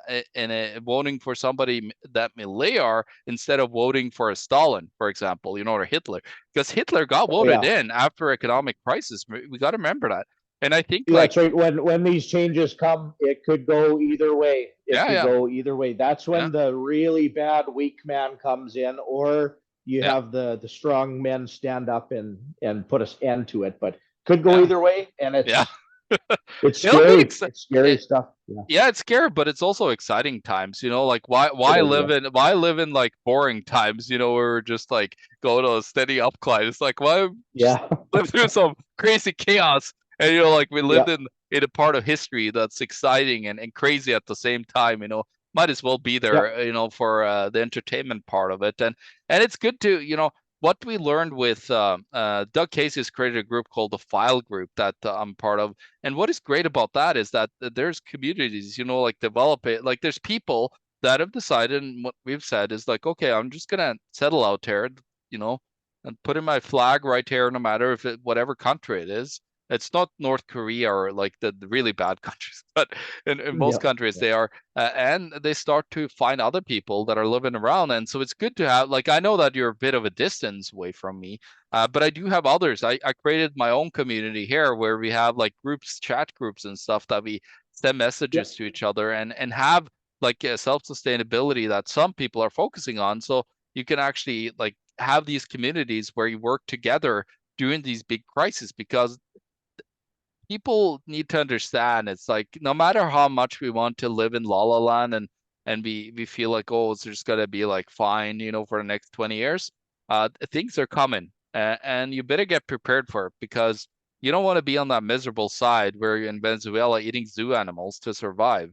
voting for somebody that Millet are instead of voting for a Stalin, for example, or Hitler, because Hitler got Oh voted yeah. in after economic crisis. We got to remember that. And I think That's right. When these changes come, it could go either way. It could yeah, go either way. That's yeah, when the really bad weak man comes in, or you yeah, have the strong men stand up and put an end to it. But could go yeah, either way, and yeah. it's It'll be scary. It's scary stuff. Yeah. yeah, it's scary, but it's also exciting times. Like why It why is. live Yeah. in why live in like boring times, where we're just like go to a steady upclimb. It's like why just Yeah. live through some crazy chaos, and like we lived Yeah. in a part of history that's exciting and crazy at the same time. Might as well be Yeah. there, for the entertainment part of it. And it's good to, what we learned with Doug Casey has created a group called the File Group that I'm part of. And what is great about that is that there's communities, like develop it. Like there's people that have decided, and what we've said is like, okay, I'm just gonna settle out there, you know, and put in my flag right here, no matter if whatever country it is. It's not North Korea or like the really bad countries, but in most Yeah. countries they are, and they start to find other people that are living around. And so it's good to have, like, I know that you're a bit of a distance away from me, but I do have others. I created my own community here where we have like groups, chat groups and stuff that we send Yeah. messages to each other and have like self-sustainability that some people are focusing on. So you can actually like have these communities where you work together during these big crises, because people need to understand it's like no matter how much we want to live in la la land and we feel like, oh, it's just gonna be like fine, for the next 20 years, things are coming, and you better get prepared for it, because you don't want to be on that miserable side where you're in Venezuela eating zoo animals to survive.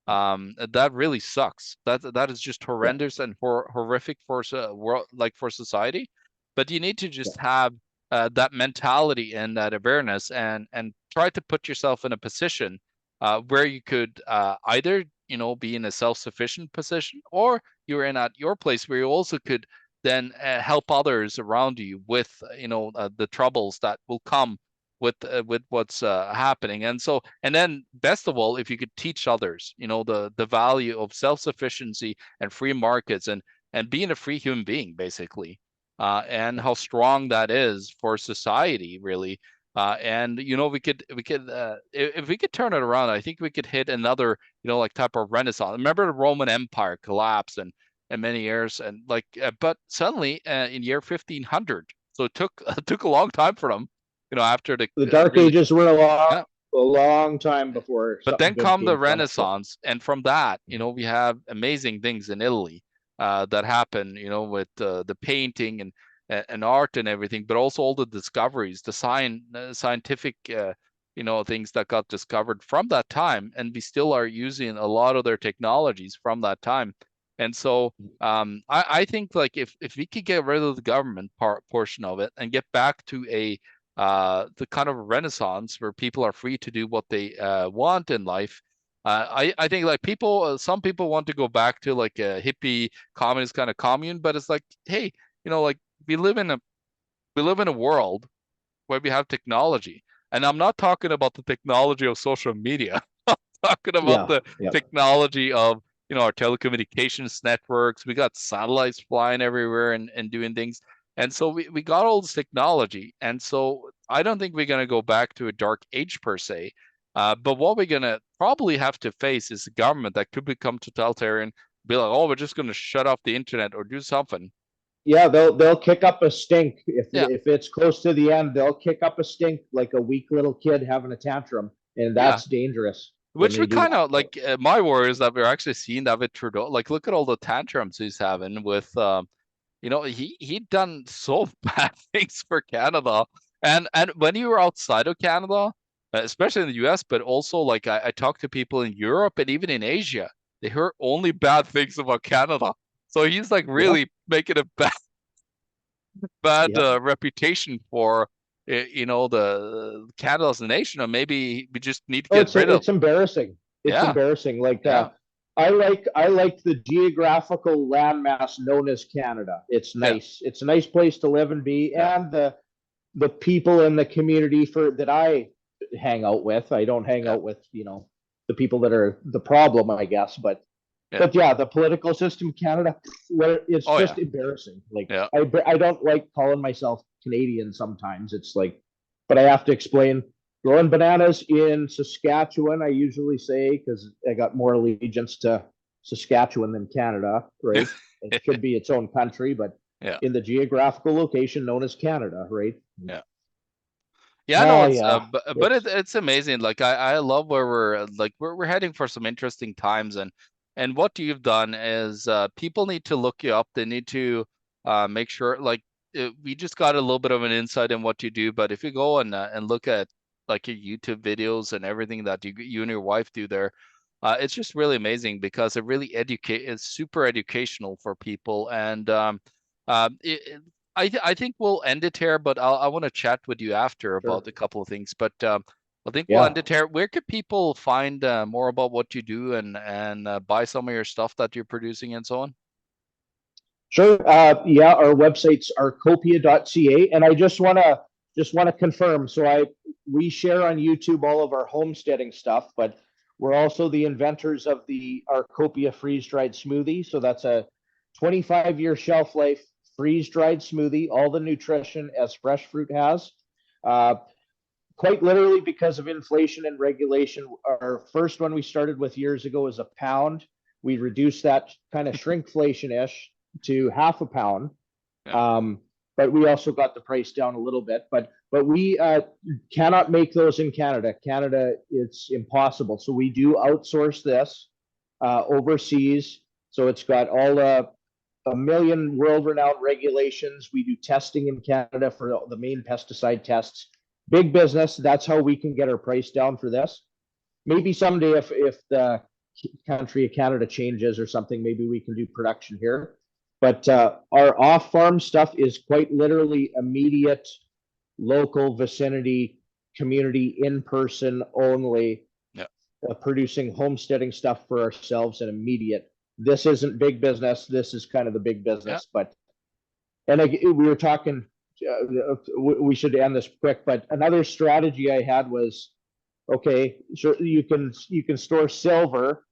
That really sucks. That is just Yeah. horrendous and horrific for world, like for society. But you need to Yeah. just have that mentality and that awareness, and try to put yourself in a position where you could either be in a self-sufficient position, or you're in at your place where you also could then help others around you with the troubles that will come with what's happening. And then best of all, if you could teach others the value of self-sufficiency and free markets and being a free human being, basically, and how strong that is for society, really. And we could if we could turn it around, I think we could hit another like type of renaissance. Remember the Roman Empire collapsed and many years, and like but suddenly in year 1500, so it took it took a long time for them, after the The Dark really, Ages were yeah. a long time before But something then good come the came from it. Yeah. Renaissance, and from that, we have amazing things in Italy. that happen, you know, with the painting and art and everything, but also all the discoveries, the scientific you know, things that got discovered from that time, and we still are using a lot of their technologies from that time. And so I think like if we could get rid of the government portion of it and get back to a the kind of renaissance where people are free to do what they want in life. I think like people, some people want to go back to like a hippie communist kind of commune, but it's like, hey, you know, like we live in a world where we have technology, and I'm not talking about the technology of social media. I'm talking about Yeah. the Yeah. technology of, you know, our telecommunications networks. We got satellites flying everywhere and doing things. And so we got all this technology. And so I don't think we're going to go back to a dark age per se. But what we're going to probably have to face is a government that could become totalitarian, be like, oh, we're just going to shut off the internet or do something. Yeah, they'll kick up a stink Yeah. if it's close to the end. They'll kick up a stink like a weak little kid having a tantrum, and Yeah. that's dangerous when Which they we do kind that. of like, my worry is that we're actually seeing that with Trudeau. Like, look at all the tantrums he's having with, you know, he done so bad things for Canada. And when you were outside of Canada, especially in the US, but also like I talked to people in Europe and even in Asia, they heard only bad things about Canada. So he's like Yeah, really making a bad yeah. reputation for, you know, the Canada as a nation, or maybe we just need to Oh, get rid of. it's embarrassing. It's Yeah, embarrassing. Like yeah, I like the geographical landmass known as Canada. It's yeah, nice. It's a nice place to live and be, yeah, and the people in the community for that I hang out with. I don't hang yeah, out with, you know, the people that are the problem, I guess, yeah. but yeah, the political system Canada, where it's Oh yeah, just embarrassing. Like yeah. I don't like calling myself Canadian sometimes. It's like, but I have to explain. Growing bananas in Saskatchewan, I usually say, because I got more allegiance to Saskatchewan than Canada, right? It should be its own country, but Yeah, in the geographical location known as Canada, right? yeah. Yeah, no, Ah, it's yeah, but it's it's amazing. Like I love where we're heading for some interesting times, and what you've done is people need to look you up. They need to make sure like we just got a little bit of an insight in what you do, but if you go and look at like your YouTube videos and everything that you and your wife do there, it's just really amazing because it really it's super educational for people. And I think we'll end it here, but I want to chat with you after about sure. a couple of things. But I think we'll end Yeah, it here. Where could people find more about what you do and buy some of your stuff that you're producing and so on? sure. Yeah, our website's arkopia.ca, and I just want to confirm. So we share on YouTube all of our homesteading stuff, but we're also the inventors of the Arkopia freeze dried smoothie. So that's a 25-year shelf life freeze dried smoothie, all the nutrition as fresh fruit has. Uh, Quite literally because of inflation and regulation. Our first one we started with years ago is a pound. We reduced that kind of shrinkflation-ish to half a pound. Yeah, Um, but we also got the price down a little bit. But we cannot make those in Canada. Canada, it's impossible. So we do outsource this overseas. So it's got all a million world-renowned regulations. We do testing in Canada for the main pesticide tests. Big business. That's how we can get our price down for this. Maybe someday, if the country of Canada changes or something, maybe we can do production here. But our off-farm stuff is quite literally immediate, local vicinity, community, in person only, yeah, producing homesteading stuff for ourselves and immediate. This isn't big business. This is kind of the big yeah, business. But and we were talking. We should end this quick. But another strategy I had was, okay, so you can store silver,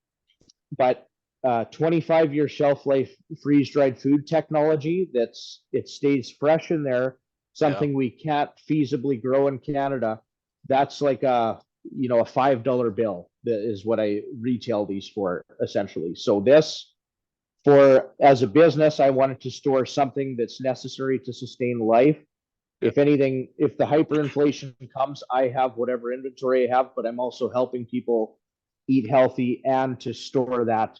but 25-year shelf life freeze dried food technology it stays fresh in there. yeah, Something we can't feasibly grow in Canada. That's like a $5 bill. That is what I retail these for essentially. So this for as a business, I wanted to store something that's necessary to sustain life. yeah, If anything, if the hyperinflation comes, I have whatever inventory I have, but I'm also helping people eat healthy and to store that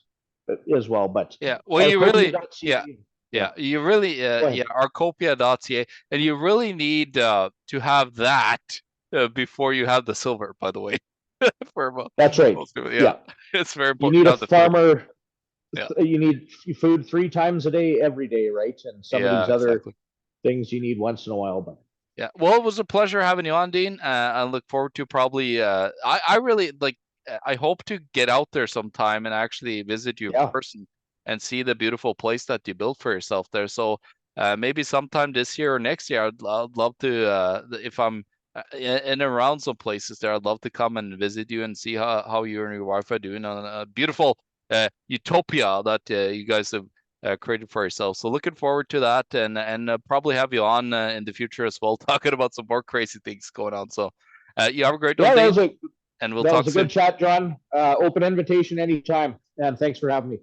as well. But Yeah. Well, you really, yeah. Arkopia.ca. Yeah, you really, Go ahead. yeah, Arkopia.ca, and you really need to have that before you have the silver, by the way. For That's right. most people, yeah, Yeah. it's very You important need to a have the food. farmer. Yeah. You need food 3 times a day, every day, right? And some of Yeah, these other exactly. things you need once in a while. But Yeah. Well, it was a pleasure having you on, Dean. I look forward to probably. I really like. I hope to get out there sometime and actually visit you in yeah, person and see the beautiful place that you built for yourself there. So maybe sometime this year or next year, I'd love to. If I'm in and around some places there, I'd love to come and visit you and see how you and your wife are doing on a beautiful utopia that you guys have created for yourself. So looking forward to that, and probably have you on in the future as well, talking about some more crazy things going on. So you have a great one, yeah, Dean, and we'll that was talk a good soon. chat, John. Open invitation anytime, and thanks for having me.